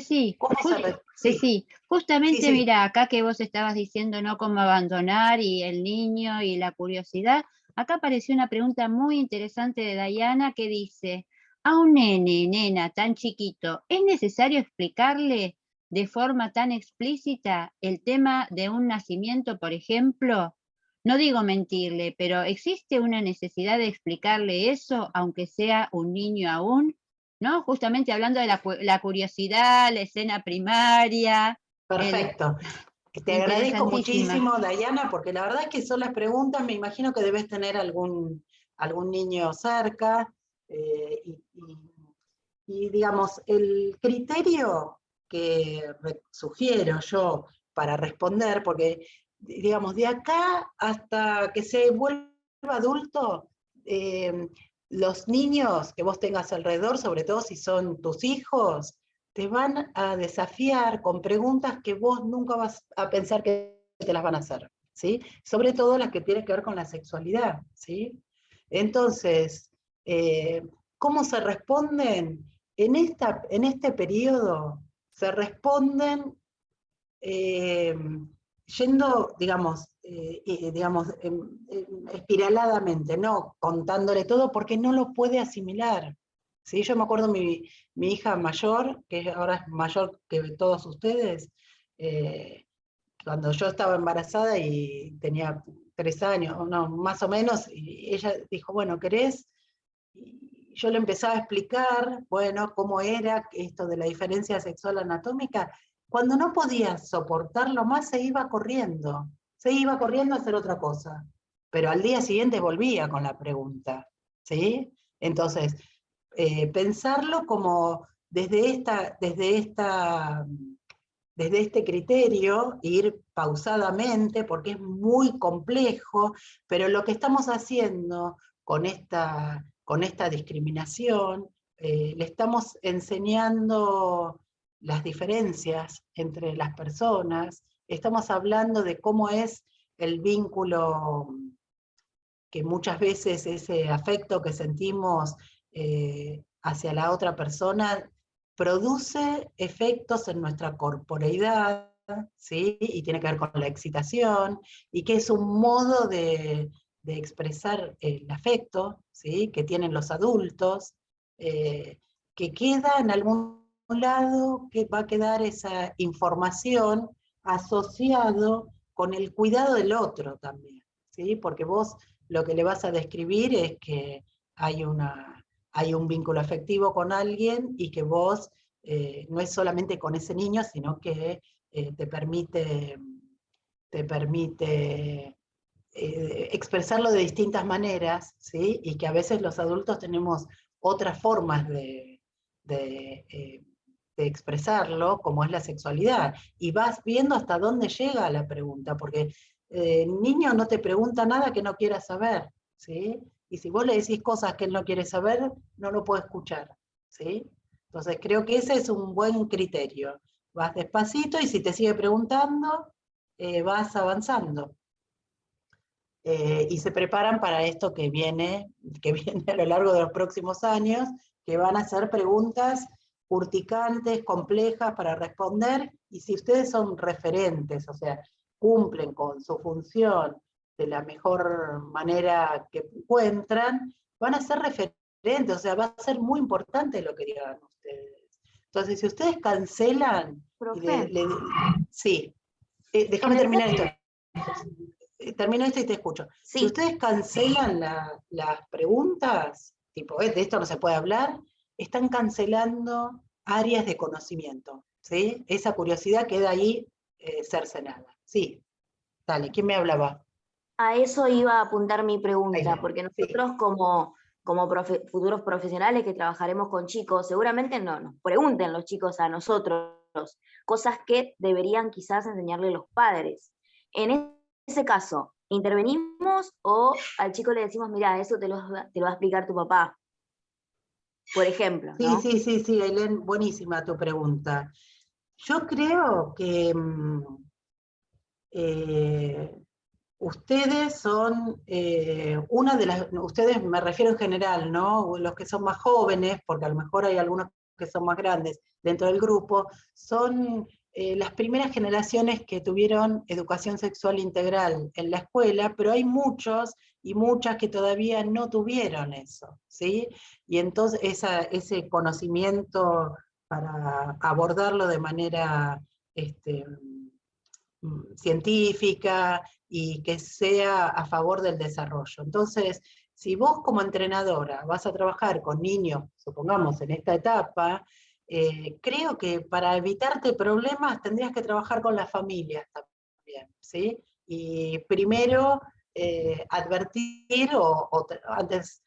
S1: Sí, justamente
S3: Sí.
S1: mira, acá que vos estabas diciendo no cómo abandonar y el niño y la curiosidad, acá apareció una pregunta muy interesante de Dayana que dice, a un nena tan chiquito, ¿es necesario explicarle de forma tan explícita el tema de un nacimiento, por ejemplo? No digo mentirle, pero ¿existe una necesidad de explicarle eso, aunque sea un niño aún? ¿No? Justamente hablando de la curiosidad, la escena primaria.
S3: Perfecto. Te agradezco muchísimo, Dayana, porque la verdad es que son las preguntas, me imagino que debes tener algún niño cerca, y digamos, el criterio que sugiero yo para responder, porque digamos, de acá hasta que se vuelva adulto, los niños que vos tengas alrededor, sobre todo si son tus hijos, te van a desafiar con preguntas que vos nunca vas a pensar que te las van a hacer, ¿sí? Sobre todo las que tienen que ver con la sexualidad, ¿sí? Entonces, ¿cómo se responden? En este periodo se responden yendo, digamos, espiraladamente, no contándole todo, porque no lo puede asimilar. ¿Sí? Yo me acuerdo mi hija mayor, que ahora es mayor que todos ustedes, cuando yo estaba embarazada y tenía 3 años, o no, más o menos, y ella dijo, bueno, ¿querés? Y yo le empezaba a explicar, bueno, cómo era esto de la diferencia sexual anatómica. Cuando no podía soportarlo más, se iba corriendo a hacer otra cosa. Pero al día siguiente volvía con la pregunta, ¿sí? Entonces, pensarlo como desde este criterio, ir pausadamente, porque es muy complejo, pero lo que estamos haciendo con esta discriminación, le estamos enseñando las diferencias entre las personas, estamos hablando de cómo es el vínculo, que muchas veces ese afecto que sentimos hacia la otra persona produce efectos en nuestra corporeidad, ¿sí? Y tiene que ver con la excitación, y que es un modo de expresar el afecto, ¿sí? Que tienen los adultos, que queda en algún lado, que va a quedar esa información asociado con el cuidado del otro también, ¿sí? Porque vos lo que le vas a describir es que hay un vínculo afectivo con alguien y que vos no es solamente con ese niño, sino que te permite expresarlo de distintas maneras, ¿sí? Y que a veces los adultos tenemos otras formas de expresarlo, como es la sexualidad. Y vas viendo hasta dónde llega la pregunta, porque el niño no te pregunta nada que no quiera saber, ¿sí? Y si vos le decís cosas que él no quiere saber, no lo puede escuchar, ¿sí? Entonces creo que ese es un buen criterio. Vas despacito y si te sigue preguntando, vas avanzando. Y se preparan para esto que viene a lo largo de los próximos años, que van a ser preguntas urticantes, complejas para responder, y si ustedes son referentes, o sea, cumplen con su función de la mejor manera que encuentran, van a ser referentes, o sea, va a ser muy importante lo que digan ustedes. Entonces, si ustedes cancelan,
S5: Profe,
S3: sí, déjame
S5: en el
S3: terminar esto. Termino esto y te escucho. Si
S5: sí,
S3: ustedes cancelan las preguntas, tipo, de esto no se puede hablar, están cancelando áreas de conocimiento, ¿sí? Esa curiosidad queda ahí cercenada. Sí, dale, ¿quién me hablaba?
S5: a eso iba a apuntar mi pregunta,
S3: Ahí,
S5: porque
S3: sí.
S5: nosotros como futuros profesionales que trabajaremos con chicos, seguramente no nos pregunten los chicos a nosotros cosas que deberían quizás enseñarle los padres. En ese caso, ¿intervenimos o al chico le decimos, mira, eso te lo va a explicar tu papá? Por ejemplo, ¿no?
S3: Sí, Ailén, buenísima tu pregunta. Yo creo que ustedes son ustedes me refiero en general, ¿no? Los que son más jóvenes, porque a lo mejor hay algunos que son más grandes dentro del grupo, son las primeras generaciones que tuvieron educación sexual integral en la escuela, pero hay muchos y muchas que todavía no tuvieron eso, ¿sí? Y entonces ese conocimiento para abordarlo de manera científica y que sea a favor del desarrollo. Entonces, si vos como entrenadora vas a trabajar con niños, supongamos en esta etapa, creo que para evitarte problemas tendrías que trabajar con las familias también, ¿sí? Y primero advertir antes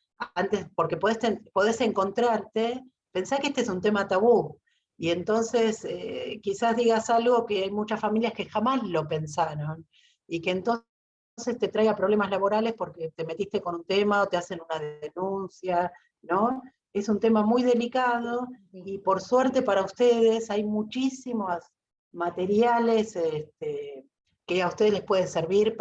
S3: porque podés encontrarte, pensá que este es un tema tabú, y entonces quizás digas algo que hay muchas familias que jamás lo pensaron, y que entonces te traiga problemas laborales porque te metiste con un tema o te hacen una denuncia, ¿no? Es un tema muy delicado, y por suerte para ustedes hay muchísimos materiales que a ustedes les pueden servir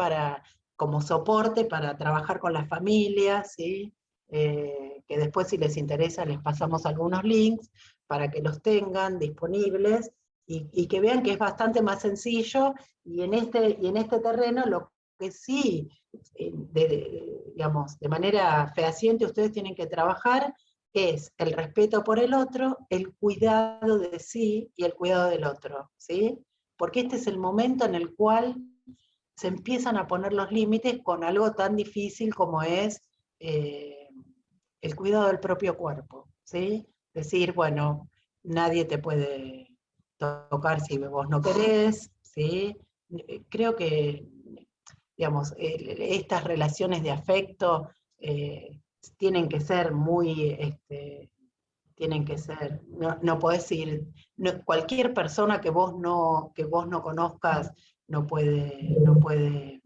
S3: como soporte para trabajar con las familias, ¿sí? Que después si les interesa les pasamos algunos links para que los tengan disponibles y que vean que es bastante más sencillo, y en este terreno lo que sí, digamos, de manera fehaciente ustedes tienen que trabajar es el respeto por el otro, el cuidado de sí y el cuidado del otro, ¿sí? Porque este es el momento en el cual se empiezan a poner los límites con algo tan difícil como es el cuidado del propio cuerpo, ¿sí? Decir, bueno, nadie te puede tocar si vos no querés, ¿sí? Creo que, digamos, estas relaciones de afecto tienen que ser muy, tienen que ser, no podés ir, cualquier persona que vos no conozcas no puede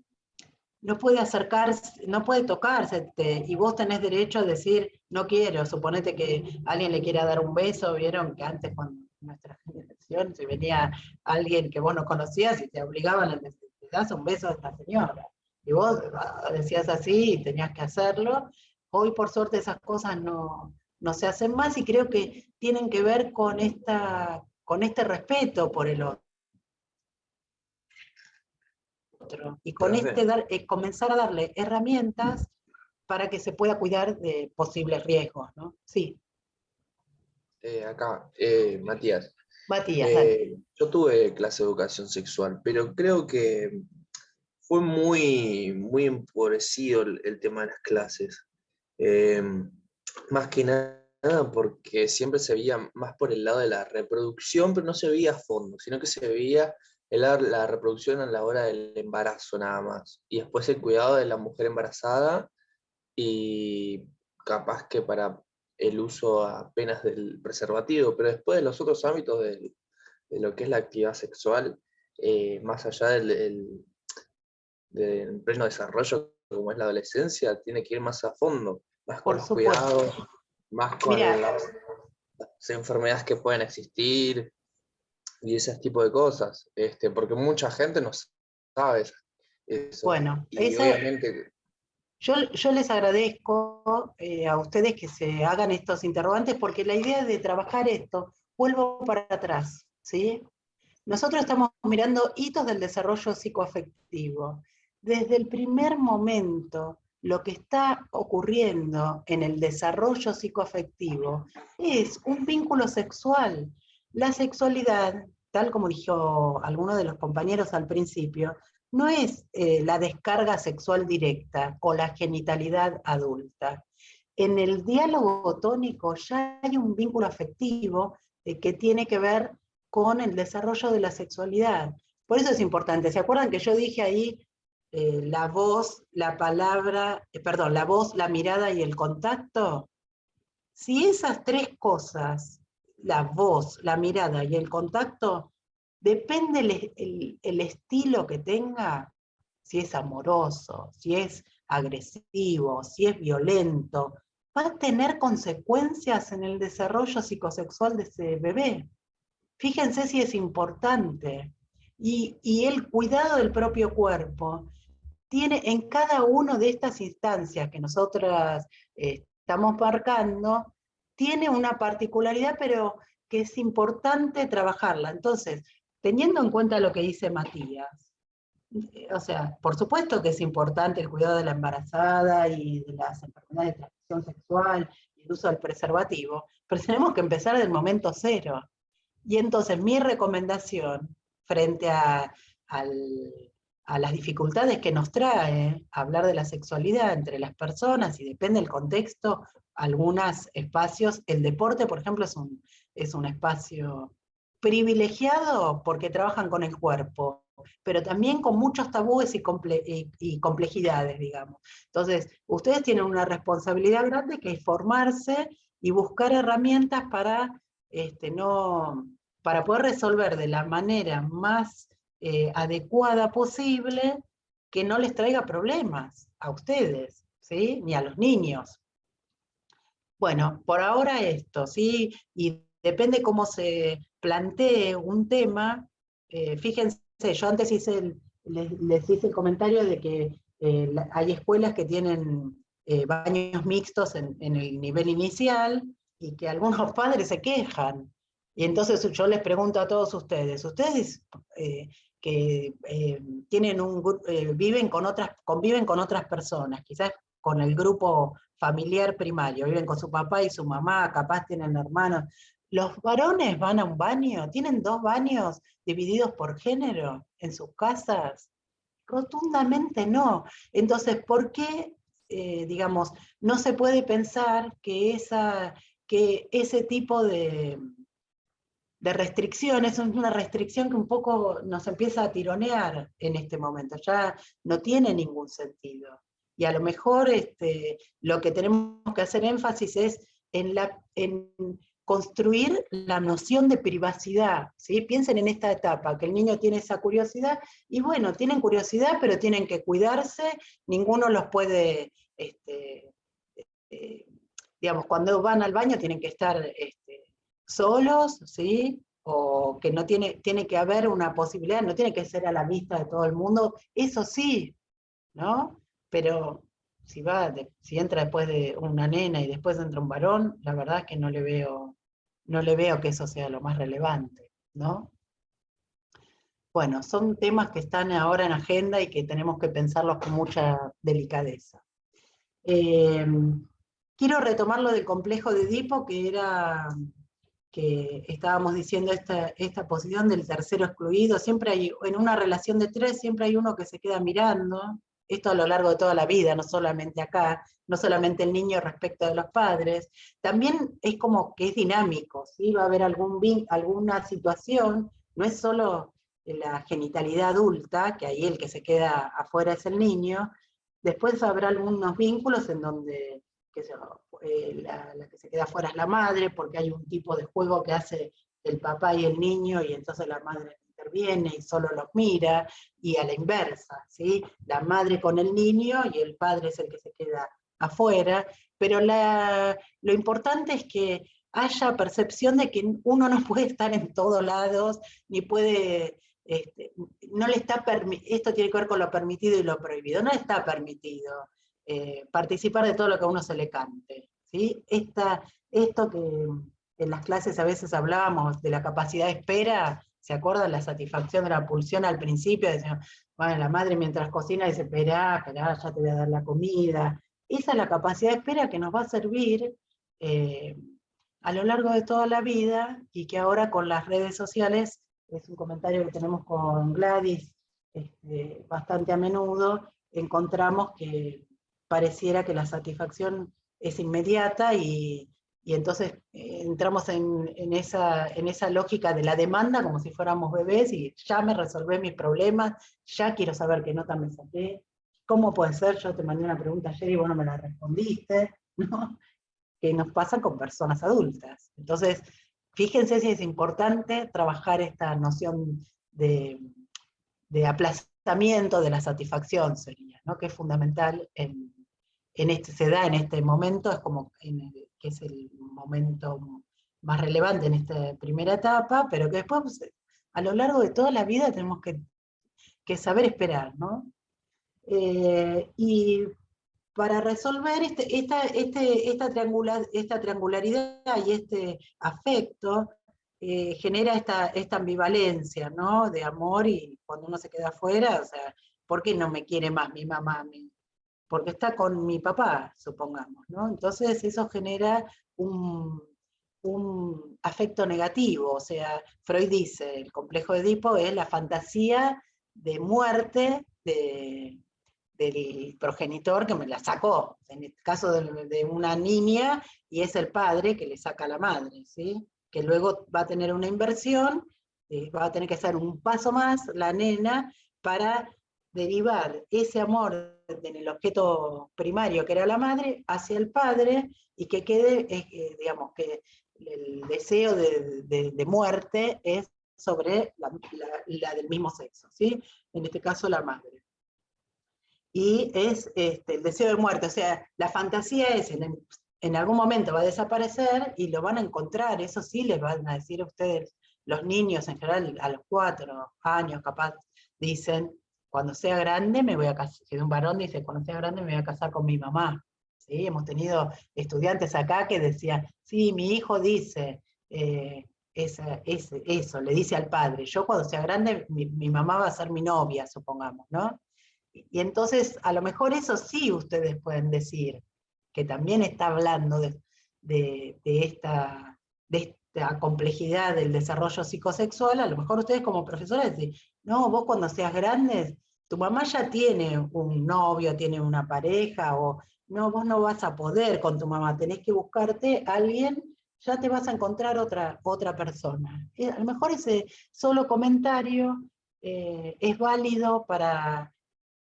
S3: acercarse, no puede tocarse, y vos tenés derecho a decir, no quiero. Suponete que alguien le quiera dar un beso, vieron que antes cuando en nuestra generación, si venía alguien que vos no conocías y te obligaban a decir, te das un beso a esta señora, y vos decías así y tenías que hacerlo. Hoy por suerte esas cosas no se hacen más, y creo que tienen que ver con este respeto por el otro. Y con comenzar a darle herramientas para que se pueda cuidar de posibles riesgos, ¿no? Sí.
S6: Matías.
S3: Matías, dale.
S6: Yo tuve clase de educación sexual, pero creo que fue muy, muy empobrecido el tema de las clases. Más que nada porque siempre se veía más por el lado de la reproducción, pero no se veía a fondo, sino que se veía la reproducción a la hora del embarazo nada más. Y después el cuidado de la mujer embarazada y capaz que para el uso apenas del preservativo, pero después de los otros ámbitos de lo que es la actividad sexual, más allá del pleno desarrollo como es la adolescencia, tiene que ir más a fondo, más con
S3: Por
S6: los
S3: supuesto.
S6: cuidados, más con
S3: Mirá,
S6: las enfermedades que pueden existir y ese tipo de cosas, porque mucha gente no sabe eso.
S3: bueno,
S6: Y obviamente...
S3: yo les agradezco a ustedes que se hagan estos interrogantes, porque la idea de trabajar esto, vuelvo para atrás, ¿sí? Nosotros estamos mirando hitos del desarrollo psicoafectivo. Desde el primer momento, lo que está ocurriendo en el desarrollo psicoafectivo es un vínculo sexual. La sexualidad, tal como dijo alguno de los compañeros al principio, no es la descarga sexual directa o la genitalidad adulta. En el diálogo tónico ya hay un vínculo afectivo que tiene que ver con el desarrollo de la sexualidad. Por eso es importante. ¿Se acuerdan que yo dije ahí la voz, la palabra, la voz, la mirada y el contacto? Si esas tres cosas, la voz, la mirada y el contacto, depende el estilo que tenga, si es amoroso, si es agresivo, si es violento, va a tener consecuencias en el desarrollo psicosexual de ese bebé. Fíjense si es importante. Y el cuidado del propio cuerpo tiene en cada una de estas instancias que nosotras estamos marcando, tiene una particularidad, pero que es importante trabajarla. Entonces, teniendo en cuenta lo que dice Matías, o sea, por supuesto que es importante el cuidado de la embarazada y de las enfermedades de transmisión sexual y el uso del preservativo, pero tenemos que empezar del momento cero. Y entonces mi recomendación frente a las dificultades que nos trae hablar de la sexualidad entre las personas, y depende del contexto, algunos espacios, el deporte, por ejemplo, es un espacio privilegiado porque trabajan con el cuerpo, pero también con muchos tabúes y complejidades, digamos. Entonces, ustedes tienen una responsabilidad grande que es formarse y buscar herramientas para para poder resolver de la manera más adecuada posible, que no les traiga problemas a ustedes, ¿sí? Ni a los niños. Bueno, por ahora esto, ¿sí? Y depende cómo se plantee un tema. Fíjense, yo antes les hice el comentario de que hay escuelas que tienen baños mixtos en el nivel inicial, y que algunos padres se quejan. Y entonces yo les pregunto a todos ustedes que conviven con otras personas, quizás con el grupo familiar primario, viven con su papá y su mamá, capaz tienen hermanos. ¿Los varones van a un baño? ¿Tienen 2 baños divididos por género en sus casas? Rotundamente no. Entonces, ¿por qué, digamos, no se puede pensar que ese tipo de restricción es una restricción que un poco nos empieza a tironear en este momento? Ya no tiene ningún sentido. Y a lo mejor lo que tenemos que hacer énfasis es en construir la noción de privacidad, ¿sí? Piensen en esta etapa, que el niño tiene esa curiosidad, y bueno, tienen curiosidad, pero tienen que cuidarse, ninguno los puede, digamos, cuando van al baño tienen que estar solos, ¿sí? O que no tiene que haber una posibilidad, no tiene que ser a la vista de todo el mundo, eso sí, ¿no? Pero si entra después de una nena y después entra un varón, la verdad es que no le veo que eso sea lo más relevante, ¿no? Bueno, son temas que están ahora en agenda y que tenemos que pensarlos con mucha delicadeza. Quiero retomar lo del complejo de Edipo, que estábamos diciendo esta posición del tercero excluido. Siempre hay, en una relación de tres, siempre hay uno que se queda mirando, esto a lo largo de toda la vida, no solamente acá, no solamente el niño respecto de los padres, también es como que es dinámico, ¿sí? Va a haber alguna situación, no es solo la genitalidad adulta, que ahí el que se queda afuera es el niño, después habrá algunos vínculos en donde la que se queda afuera es la madre, porque hay un tipo de juego que hace el papá y el niño, y entonces la madre interviene y solo los mira, y a la inversa, ¿sí? La madre con el niño y el padre es el que se queda afuera, pero lo importante es que haya percepción de que uno no puede estar en todos lados, ni puede, no le está esto tiene que ver con lo permitido y lo prohibido, no está permitido participar de todo lo que a uno se le cante, ¿sí? Esto que en las clases a veces hablábamos de la capacidad de espera, ¿se acuerdan? La satisfacción de la pulsión al principio, decían, bueno, la madre mientras cocina dice, esperá, ya te voy a dar la comida. Esa es la capacidad de espera que nos va a servir a lo largo de toda la vida, y que ahora con las redes sociales, es un comentario que tenemos con Gladys bastante a menudo, encontramos que pareciera que la satisfacción es inmediata, y entonces entramos en esa lógica de la demanda como si fuéramos bebés, y ya me resolvé mis problemas, ya quiero saber qué nota me saqué, ¿cómo puede ser? Yo te mandé una pregunta ayer y vos no me la respondiste, ¿no? Que nos pasa con personas adultas. Entonces, fíjense si es importante trabajar esta noción de aplazamiento de la satisfacción, sería, ¿no? Que es fundamental se da en este momento, es como que es el momento más relevante en esta primera etapa, pero que después, pues, a lo largo de toda la vida tenemos que saber esperar, ¿no? Y para resolver esta triangularidad y este afecto, genera esta ambivalencia, ¿no? De amor, y cuando uno se queda afuera, o sea, ¿por qué no me quiere más mi mamá a mí? Porque está con mi papá, supongamos, ¿no? Entonces eso genera un afecto negativo, o sea, Freud dice, el complejo de Edipo es la fantasía de muerte del progenitor que me la sacó, en el caso de una niña, y es el padre que le saca a la madre, ¿sí? Que luego va a tener una inversión, va a tener que hacer un paso más la nena para derivar ese amor en el objeto primario que era la madre hacia el padre, y que quede, digamos, que el deseo de muerte es sobre la del mismo sexo, ¿sí? En este caso la madre. Y es el deseo de muerte, o sea, la fantasía es, en algún momento va a desaparecer y lo van a encontrar, eso sí les van a decir a ustedes, los niños en general, a los 4 años capaz, dicen, cuando sea grande me voy a casar, si un varón dice, cuando sea grande me voy a casar con mi mamá. ¿Sí? Hemos tenido estudiantes acá que decían, sí, mi hijo dice, eso, le dice al padre, yo cuando sea grande mi mamá va a ser mi novia, supongamos, ¿no? Y entonces, a lo mejor eso sí ustedes pueden decir, que también está hablando de esta complejidad del desarrollo psicosexual. A lo mejor ustedes como profesores dicen, no, vos cuando seas grande tu mamá ya tiene un novio, tiene una pareja, o no, vos no vas a poder con tu mamá, tenés que buscarte a alguien, ya te vas a encontrar otra persona. A lo mejor ese solo comentario es válido para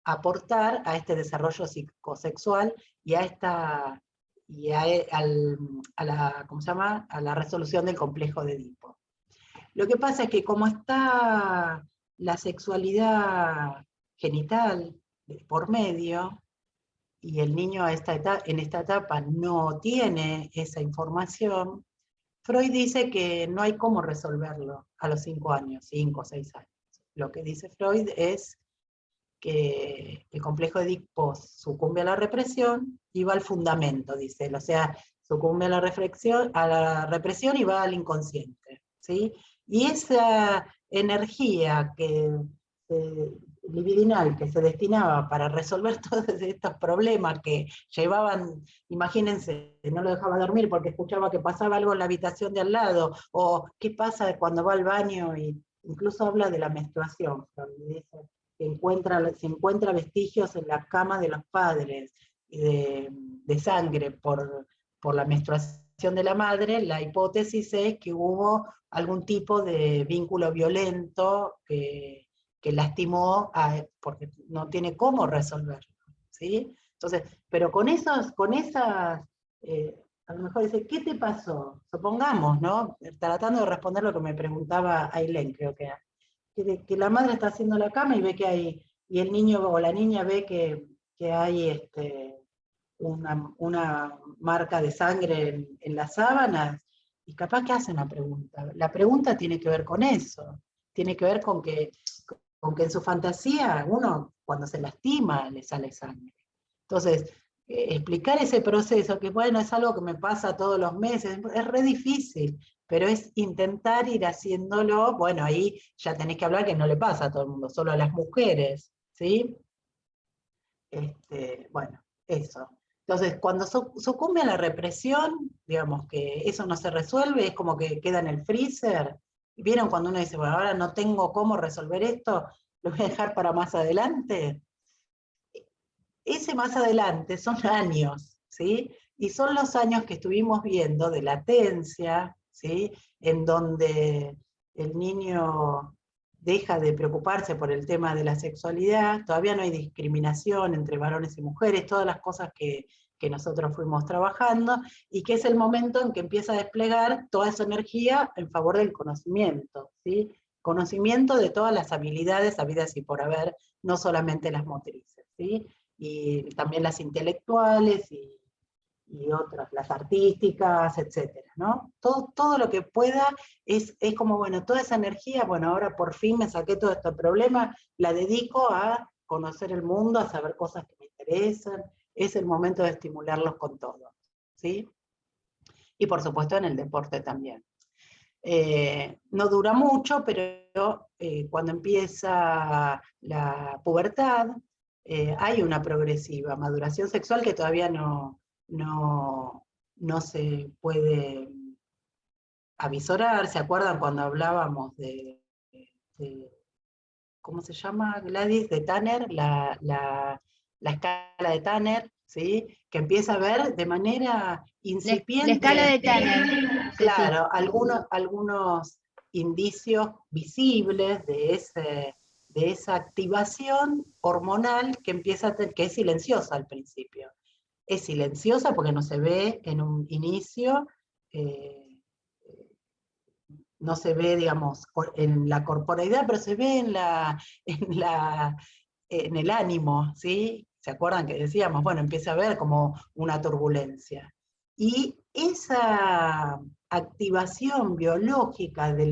S3: aportar a este desarrollo psicosexual y a la, ¿cómo se llama?, a la resolución del complejo de Edipo. Lo que pasa es que como está la sexualidad genital por medio, y el niño en esta etapa no tiene esa información, Freud dice que no hay cómo resolverlo a los 5 años, 5 o 6 años. Lo que dice Freud es que el complejo de Edipo sucumbe a la represión y va al fundamento, dice él, o sea, sucumbe a la represión y va al inconsciente, ¿sí? Y esa energía libidinal que se destinaba para resolver todos estos problemas que llevaban, imagínense, no lo dejaba dormir porque escuchaba que pasaba algo en la habitación de al lado, o qué pasa cuando va al baño, y incluso habla de la menstruación, dice que se encuentra vestigios en la cama de los padres de sangre por la menstruación de la madre. La hipótesis es que hubo algún tipo de vínculo violento que lastimó, porque no tiene cómo resolverlo, ¿sí? Entonces, pero con esas, a lo mejor dice, ¿qué te pasó? Supongamos, ¿no? Tratando de responder lo que me preguntaba Ailén, creo que era. Que la madre está haciendo la cama y ve que hay, y el niño o la niña ve que hay una marca de sangre en las sábanas, y capaz que hace una pregunta. La pregunta tiene que ver con eso, tiene que ver con que en su fantasía uno cuando se lastima le sale sangre. Entonces, explicar ese proceso, que bueno, es algo que me pasa todos los meses, es re difícil, pero es intentar ir haciéndolo. Bueno, ahí ya tenés que hablar que no le pasa a todo el mundo, solo a las mujeres, ¿sí? Bueno, eso. Entonces, cuando sucumbe a la represión, digamos que eso no se resuelve, es como que queda en el freezer. ¿Vieron cuando uno dice, bueno, ahora no tengo cómo resolver esto, lo voy a dejar para más adelante? Ese más adelante son años, ¿sí? Y son los años que estuvimos viendo de latencia, ¿sí? En donde el niño deja de preocuparse por el tema de la sexualidad, todavía no hay discriminación entre varones y mujeres, todas las cosas que nosotros fuimos trabajando, y que es el momento en que empieza a desplegar toda esa energía en favor del conocimiento, ¿sí? Conocimiento de todas las habilidades habidas y por haber, no solamente las motrices, ¿sí? Y también las intelectuales y otras, las artísticas, etcétera, ¿no? Todo lo que pueda es como, bueno, toda esa energía, bueno, ahora por fin me saqué todo este problema, la dedico a conocer el mundo, a saber cosas que me interesan, es el momento de estimularlos con todo, ¿sí? Y por supuesto en el deporte también. No dura mucho, pero cuando empieza la pubertad, hay una progresiva maduración sexual que todavía no se puede avisorar. ¿Se acuerdan cuando hablábamos de ¿cómo se llama, Gladys? De Tanner, la escala de Tanner, ¿sí? Que empieza a ver de manera incipiente.
S1: La escala de Tanner.
S3: Claro, sí. Algunos indicios visibles de esa activación hormonal que empieza que es silenciosa al principio. Es silenciosa porque no se ve en un inicio, no se ve, digamos, en la corporeidad, pero se ve en el ánimo, ¿sí? ¿Se acuerdan que decíamos? Bueno, empieza a haber como una turbulencia. Y esa activación biológica de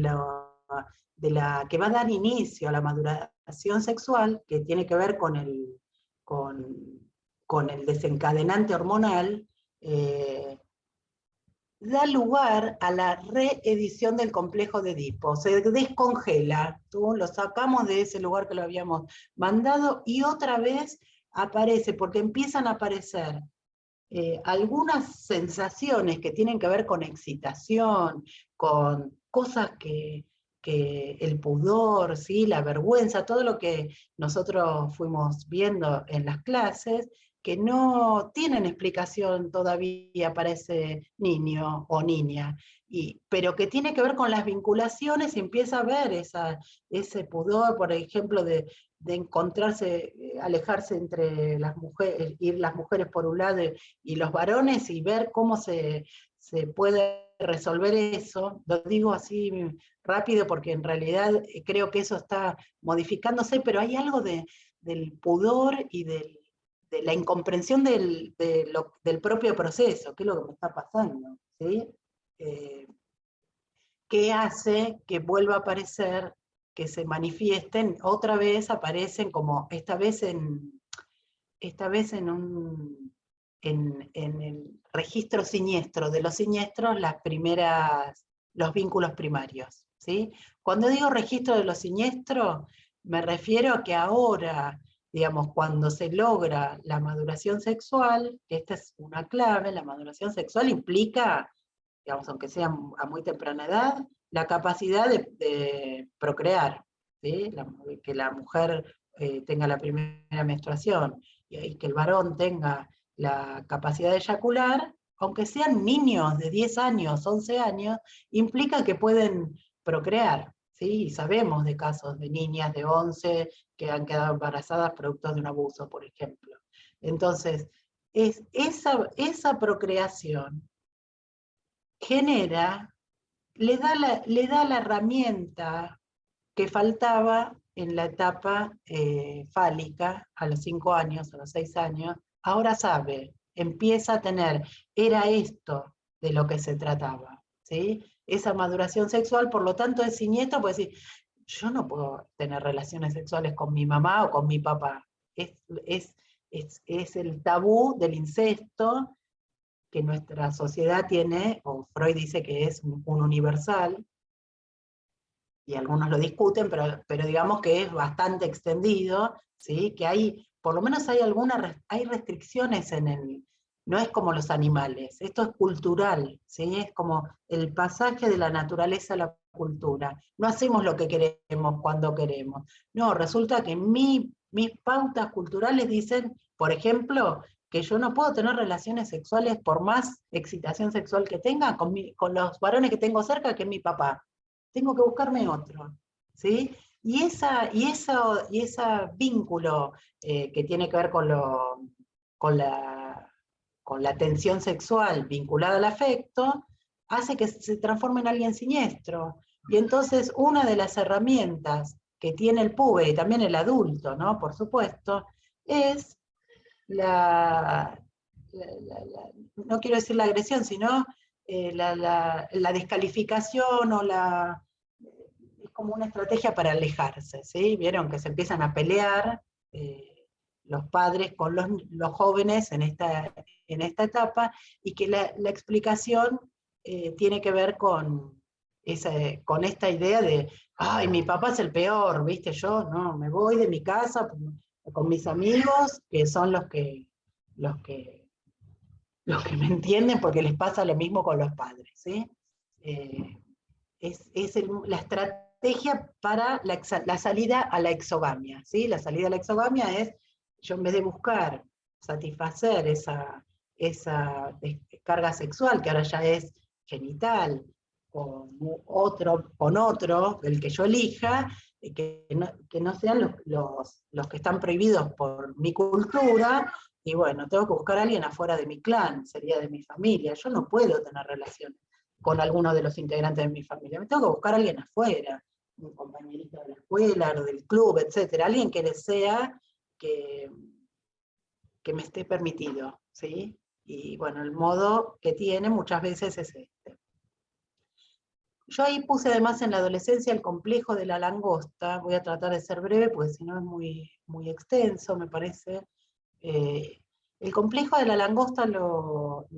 S3: la que va a dar inicio a la maduración sexual, que tiene que ver con el desencadenante hormonal, da lugar a la reedición del complejo de Edipo. Se descongela, lo sacamos de ese lugar que lo habíamos mandado, y otra vez aparece, porque empiezan a aparecer algunas sensaciones que tienen que ver con excitación, con cosas que que el pudor, ¿sí? La vergüenza, todo lo que nosotros fuimos viendo en las clases, que no tienen explicación todavía para ese niño o niña, pero que tiene que ver con las vinculaciones y empieza a ver ese pudor, por ejemplo, de encontrarse, alejarse entre las mujeres, ir las mujeres por un lado y los varones, y ver cómo se puede resolver eso. Lo digo así rápido porque en realidad creo que eso está modificándose, pero hay algo del pudor y de la incomprensión del propio proceso, que es lo que me está pasando, ¿sí? Que hace que vuelva a aparecer, que se manifiesten, otra vez aparecen como, esta vez en el registro siniestro de los siniestros, los vínculos primarios, ¿sí? Cuando digo registro de los siniestros, me refiero a que ahora, digamos, cuando se logra la maduración sexual, que esta es una clave, la maduración sexual implica, digamos, aunque sea a muy temprana edad, la capacidad de procrear, ¿sí? Que la mujer tenga la primera menstruación, y que el varón tenga la capacidad de eyacular, aunque sean niños de 10 años, 11 años, implica que pueden procrear, ¿sí? Y sabemos de casos de niñas de 11 que han quedado embarazadas producto de un abuso, por ejemplo. Entonces, esa procreación genera, le da la herramienta que faltaba en la etapa fálica, a los 5 años, a los 6 años, ahora sabe, empieza a tener, era esto de lo que se trataba, ¿sí? Esa maduración sexual, por lo tanto, es siniestro, puede decir, yo no puedo tener relaciones sexuales con mi mamá o con mi papá. Es el tabú del incesto que nuestra sociedad tiene, o Freud dice que es un universal, y algunos lo discuten, pero digamos que es bastante extendido, ¿sí? Que hay, por lo menos hay restricciones no es como los animales, esto es cultural, ¿sí? Es como el pasaje de la naturaleza a la cultura. No hacemos lo que queremos cuando queremos. No, resulta que mis pautas culturales dicen, por ejemplo, que yo no puedo tener relaciones sexuales por más excitación sexual que tenga con los varones que tengo cerca, que es mi papá. Tengo que buscarme otro, ¿sí? Y ese vínculo que tiene que ver con la tensión sexual vinculada al afecto, hace que se transforme en alguien siniestro. Y entonces una de las herramientas que tiene el pube, y también el adulto, ¿no? Por supuesto, es no quiero decir la agresión, sino la descalificación es como una estrategia para alejarse, ¿sí? Vieron que se empiezan a pelear los padres con los jóvenes en esta etapa, y que la explicación tiene que ver con esta idea de, ay, mi papá es el peor, ¿viste? Yo no, me voy de mi casa con mis amigos, que son los que me entienden, porque les pasa lo mismo con los padres, ¿sí? Es la estrategia para la salida a la exogamia, ¿sí? La salida a la exogamia es, yo en vez de buscar satisfacer esa descarga sexual, que ahora ya es genital, con otro, el que yo elija, que no sean los que están prohibidos por mi cultura, y bueno, tengo que buscar a alguien afuera de mi clan, sería de mi familia. Yo no puedo tener relaciones con alguno de los integrantes de mi familia. Me tengo que buscar a alguien afuera, un compañerito de la escuela o del club, etcétera, alguien que desea que me esté permitido, ¿sí? Y bueno, el modo que tiene muchas veces es este. Yo ahí puse además en la adolescencia el complejo de la langosta. Voy a tratar de ser breve, porque si no es muy, muy extenso, me parece. El complejo de la langosta lo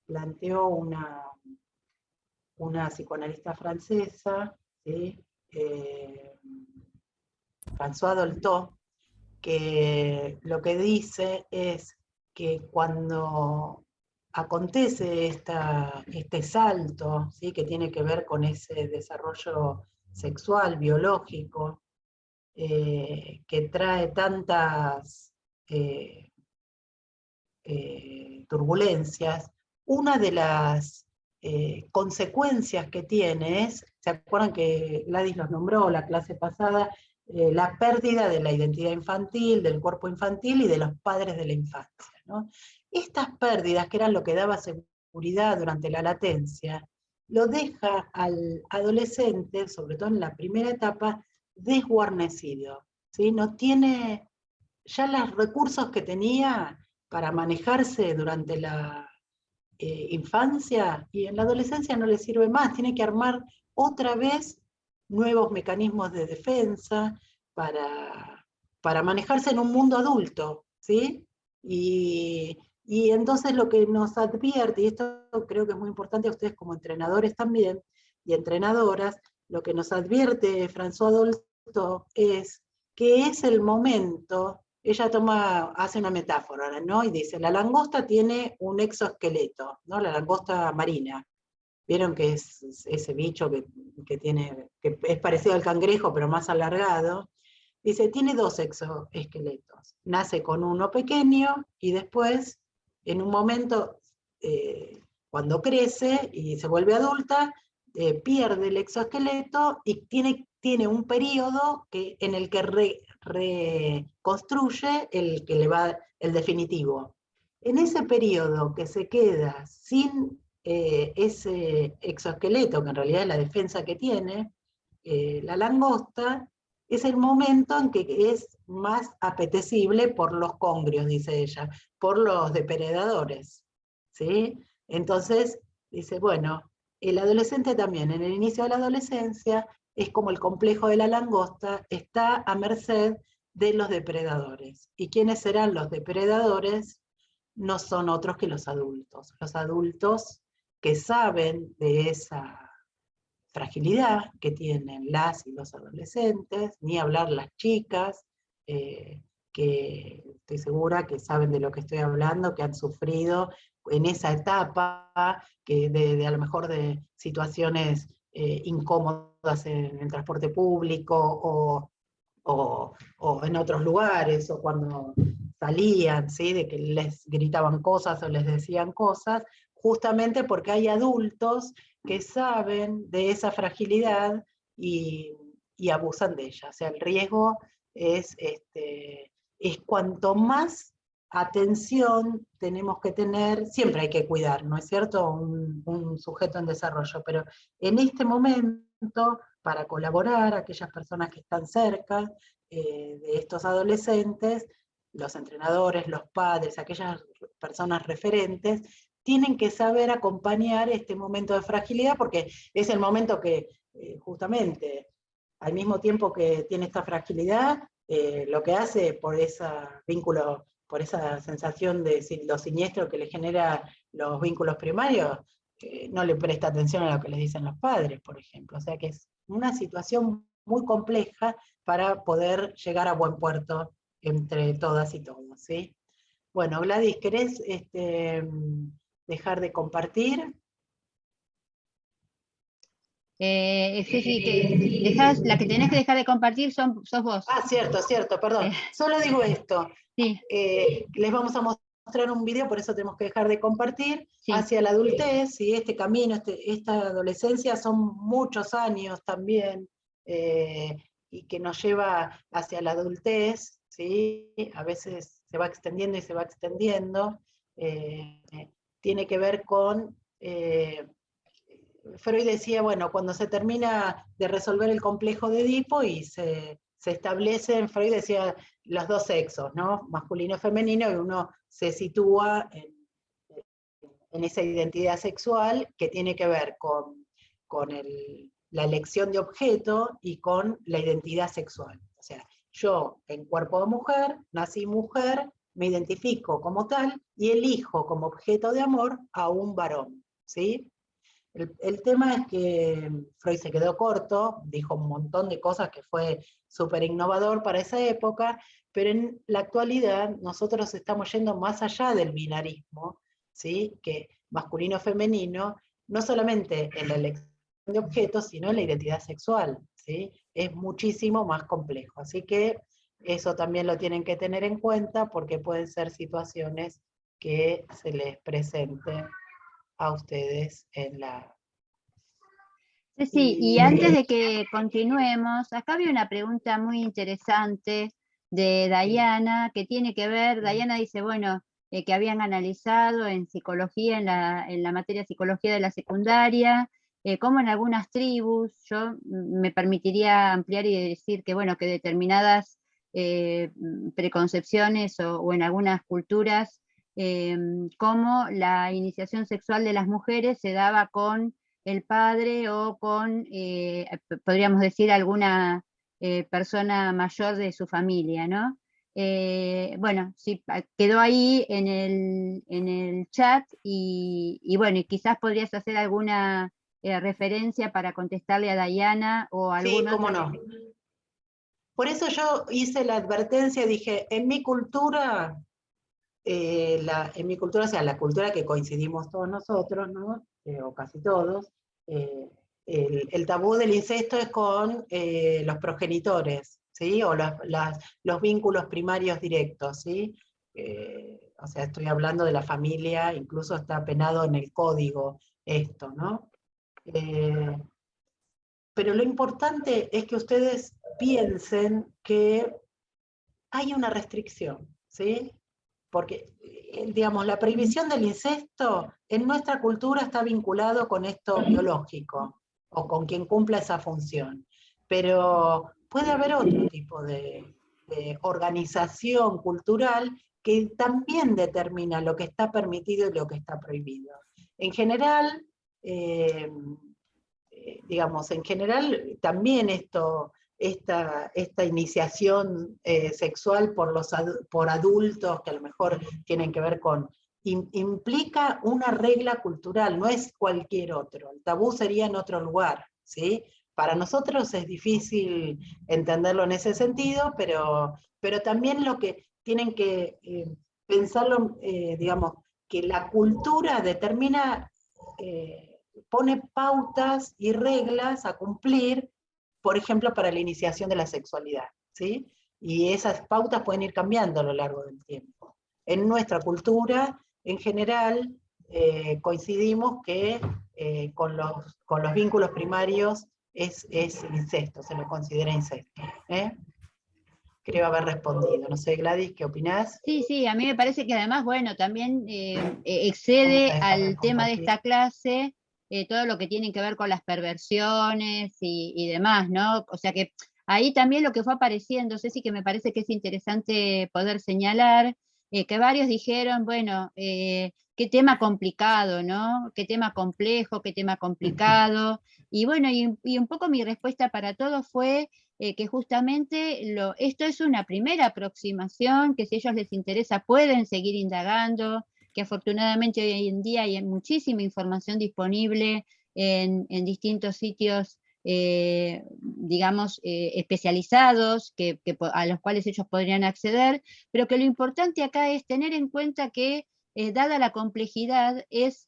S3: planteó una psicoanalista francesa, ¿sí? François Dolto, que lo que dice es que cuando acontece este salto, ¿sí? Que tiene que ver con ese desarrollo sexual, biológico, que trae tantas turbulencias, una de las consecuencias que tiene es, ¿se acuerdan que Gladys los nombró la clase pasada? La pérdida de la identidad infantil, del cuerpo infantil y de los padres de la infancia, ¿no? Estas pérdidas, que eran lo que daba seguridad durante la latencia, lo deja al adolescente, sobre todo en la primera etapa, desguarnecido, ¿sí? No tiene ya los recursos que tenía para manejarse durante la infancia, y en la adolescencia no le sirve más, tiene que armar otra vez nuevos mecanismos de defensa para manejarse en un mundo adulto, ¿sí? Y entonces lo que nos advierte, y esto creo que es muy importante a ustedes como entrenadores también, y entrenadoras, lo que nos advierte François Dolto es que es el momento. Ella hace una metáfora, ¿no? Y dice, la langosta tiene un exoesqueleto, ¿no? La langosta marina. Vieron que es ese bicho que es parecido al cangrejo, pero más alargado. Dice, tiene dos exoesqueletos. Nace con uno pequeño y después, en un momento, cuando crece y se vuelve adulta, pierde el exoesqueleto y tiene un periodo en el que reconstruye el definitivo. En ese periodo que se queda sin ese exoesqueleto, que en realidad es la defensa que tiene, la langosta, es el momento en que es más apetecible por los congrios, dice ella, por los depredadores, ¿sí? Entonces, dice, bueno, el adolescente también, en el inicio de la adolescencia, es como el complejo de la langosta, está a merced de los depredadores. ¿Y quiénes serán los depredadores? No son otros que los adultos. Los adultos que saben de esa fragilidad que tienen las y los adolescentes, ni hablar las chicas, que estoy segura que saben de lo que estoy hablando, que han sufrido en esa etapa, que a lo mejor de situaciones incómodas en el transporte público o en otros lugares, o cuando salían, ¿sí? De que les gritaban cosas o les decían cosas, justamente porque hay adultos que saben de esa fragilidad y abusan de ella. O sea, el riesgo es cuanto más atención tenemos que tener, siempre hay que cuidar, ¿no es cierto?, un sujeto en desarrollo, pero en este momento, para colaborar a aquellas personas que están cerca de estos adolescentes, los entrenadores, los padres, aquellas personas referentes, tienen que saber acompañar este momento de fragilidad, porque es el momento que justamente, al mismo tiempo que tiene esta fragilidad, lo que hace por ese vínculo, por esa sensación de lo siniestro que le genera los vínculos primarios, no le presta atención a lo que les dicen los padres, por ejemplo. O sea que es una situación muy compleja para poder llegar a buen puerto entre todas y todos, ¿sí? Bueno, Gladys, ¿querés dejar de compartir?
S1: Sí, la que tenés que dejar de compartir sos vos.
S3: Ah, cierto, perdón. Solo digo esto.
S1: Sí.
S3: Les vamos a mostrar un video, por eso tenemos que dejar de compartir,
S1: Sí.
S3: hacia la adultez, y este camino, esta adolescencia son muchos años también, y que nos lleva hacia la adultez, ¿sí? A veces se va extendiendo y se va extendiendo. Tiene que ver con... Freud decía, bueno, cuando se termina de resolver el complejo de Edipo y se establecen, Freud decía, los dos sexos, ¿no? Masculino y femenino, y uno se sitúa en esa identidad sexual que tiene que ver con la elección de objeto y con la identidad sexual. O sea, yo en cuerpo de mujer, nací mujer, me identifico como tal y elijo como objeto de amor a un varón, ¿sí? El tema es que Freud se quedó corto, dijo un montón de cosas que fue súper innovador para esa época, pero en la actualidad nosotros estamos yendo más allá del binarismo ¿sí? Que masculino-femenino, no solamente en la elección de objetos, sino en la identidad sexual, ¿sí? Es muchísimo más complejo. Así que eso también lo tienen que tener en cuenta porque pueden ser situaciones que se les presenten a ustedes en la...
S1: Sí, y antes de que continuemos, acá había una pregunta muy interesante de Dayana, que tiene que ver, Dayana dice, bueno, que habían analizado en psicología, en la materia psicología de la secundaria, cómo en algunas tribus, yo me permitiría ampliar y decir que, bueno, que determinadas preconcepciones o en algunas culturas, cómo la iniciación sexual de las mujeres se daba con el padre o con, podríamos decir, alguna persona mayor de su familia, ¿no? Bueno, sí, quedó ahí en el chat y bueno, y quizás podrías hacer alguna referencia para contestarle a Dayana o a
S3: Sí,
S1: algún
S3: cómo
S1: otro.
S3: no. Por eso yo hice la advertencia, dije, en mi cultura, en mi cultura, o sea, la cultura que coincidimos todos nosotros, ¿no? O casi todos, el tabú del incesto es con los progenitores, ¿sí? O los vínculos primarios directos, ¿sí? O sea, estoy hablando de la familia, incluso está penado en el código esto, ¿no? Pero lo importante es que ustedes piensen que hay una restricción, ¿sí? Porque, digamos, la prohibición del incesto en nuestra cultura está vinculado con esto biológico, o con quien cumpla esa función. Pero puede haber otro tipo de organización cultural que también determina lo que está permitido y lo que está prohibido. En general, digamos, en general también esta iniciación sexual por adultos, que a lo mejor tienen que ver con, implica una regla cultural, no es cualquier otro. El tabú sería en otro lugar, ¿sí? Para nosotros es difícil entenderlo en ese sentido, pero también lo que tienen que pensarlo, digamos, que la cultura determina, pone pautas y reglas a cumplir, por ejemplo, para la iniciación de la sexualidad, ¿sí? Y esas pautas pueden ir cambiando a lo largo del tiempo. En nuestra cultura, en general, coincidimos que con los vínculos primarios es incesto, se lo considera incesto. Creo haber respondido. No sé, Gladys, ¿qué opinás?
S1: Sí, a mí me parece que además, bueno, también
S3: Vamos
S1: excede
S3: a dejar de
S1: al tema de
S3: compartir.
S1: esta clase todo lo que tiene que ver con las perversiones y demás, ¿no? O sea que ahí también lo que fue apareciendo, Ceci, que me parece que es interesante poder señalar, que varios dijeron, bueno, qué tema complicado, ¿no? Qué tema complejo, qué tema complicado. Y bueno, y un poco mi respuesta para todos fue que justamente esto es una primera aproximación, que si a ellos les interesa pueden seguir indagando, que afortunadamente hoy en día hay muchísima información disponible en distintos sitios, digamos, especializados, a los cuales ellos podrían acceder, pero que lo importante acá es tener en cuenta que, dada la complejidad, es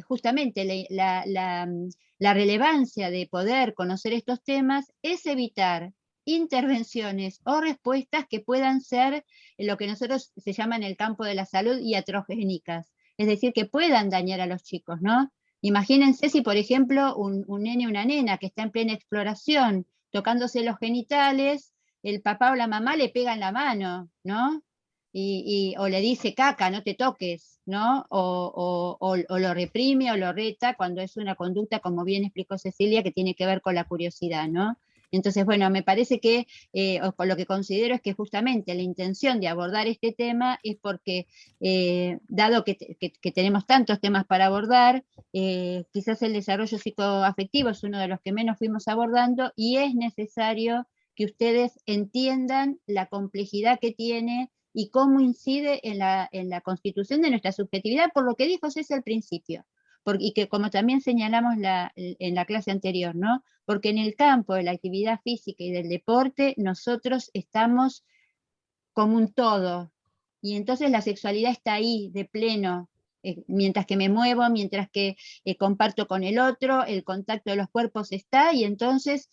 S1: justamente la relevancia de poder conocer estos temas es evitar intervenciones o respuestas que puedan ser lo que nosotros se llama en el campo de la salud iatrogénicas, es decir, que puedan dañar a los chicos, ¿no? Imagínense si, por ejemplo, un nene o una nena que está en plena exploración, tocándose los genitales, el papá o la mamá le pegan la mano, ¿no? O le dice caca, no te toques, ¿no? O lo reprime o lo reta cuando es una conducta, como bien explicó Cecilia, que tiene que ver con la curiosidad, ¿no? Entonces, bueno, me parece que, o lo que considero es que justamente la intención de abordar este tema es porque, dado que tenemos tantos temas para abordar, quizás el desarrollo psicoafectivo es uno de los que menos fuimos abordando y es necesario que ustedes entiendan la complejidad que tiene y cómo incide en la constitución de nuestra subjetividad, por lo que dijo César al principio, y que como también señalamos en la clase anterior, ¿no? Porque en el campo de la actividad física y del deporte nosotros estamos como un todo, y entonces la sexualidad está ahí de pleno, mientras que me muevo, mientras que comparto con el otro, el contacto de los cuerpos está, y entonces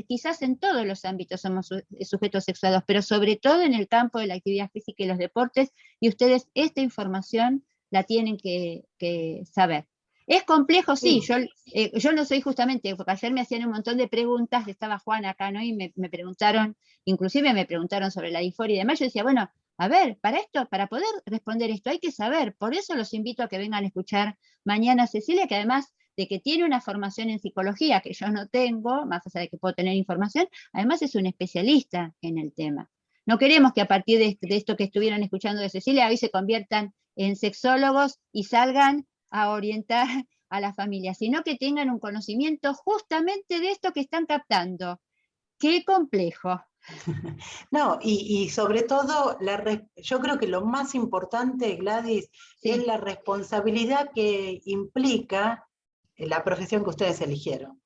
S1: quizás en todos los ámbitos somos sujetos sexuados, pero sobre todo en el campo de la actividad física y los deportes, y ustedes esta información la tienen que saber. Es complejo, sí, yo no soy justamente, porque ayer me hacían un montón de preguntas, estaba Juan acá, ¿no? Y me preguntaron, inclusive me preguntaron sobre la disforia y demás, yo decía, bueno, a ver, para poder responder esto hay que saber, por eso los invito a que vengan a escuchar mañana a Cecilia, que además de que tiene una formación en psicología que yo no tengo, más allá de que puedo tener información, además es un especialista en el tema. No queremos que a partir de esto que estuvieron escuchando de Cecilia, hoy se conviertan en sexólogos y salgan a orientar a la familia, sino que tengan un conocimiento justamente de esto que están captando. ¡Qué complejo!
S3: No, y sobre todo, yo creo que lo más importante, Gladys,
S1: Sí.
S3: es la responsabilidad que implica la profesión que ustedes eligieron.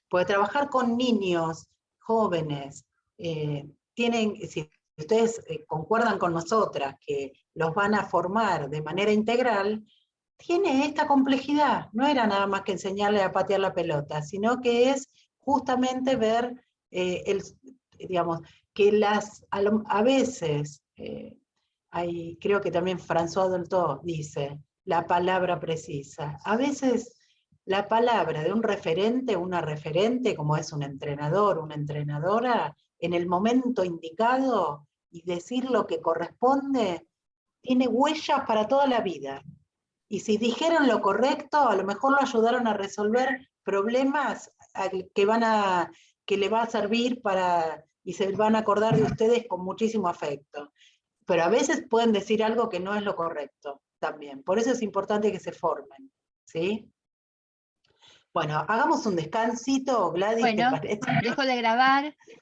S3: Porque trabajar con niños, jóvenes, si ustedes concuerdan con nosotras que los van a formar de manera integral, tiene esta complejidad. No era nada más que enseñarle a patear la pelota, sino que es justamente ver digamos, que a veces, creo que también François Dolto dice, la palabra precisa. A veces la palabra de un referente, una referente, como es un entrenador, una entrenadora, en el momento indicado y decir lo que corresponde, tiene huellas para toda la vida. Y si dijeron lo correcto, a lo mejor lo ayudaron a resolver problemas que le va a servir y se van a acordar de ustedes con muchísimo afecto. Pero a veces pueden decir algo que no es lo correcto también. Por eso es importante que se formen, ¿sí? Bueno, hagamos un descansito, Gladys,
S1: Bueno,
S3: ¿te parece?
S1: dejo de grabar.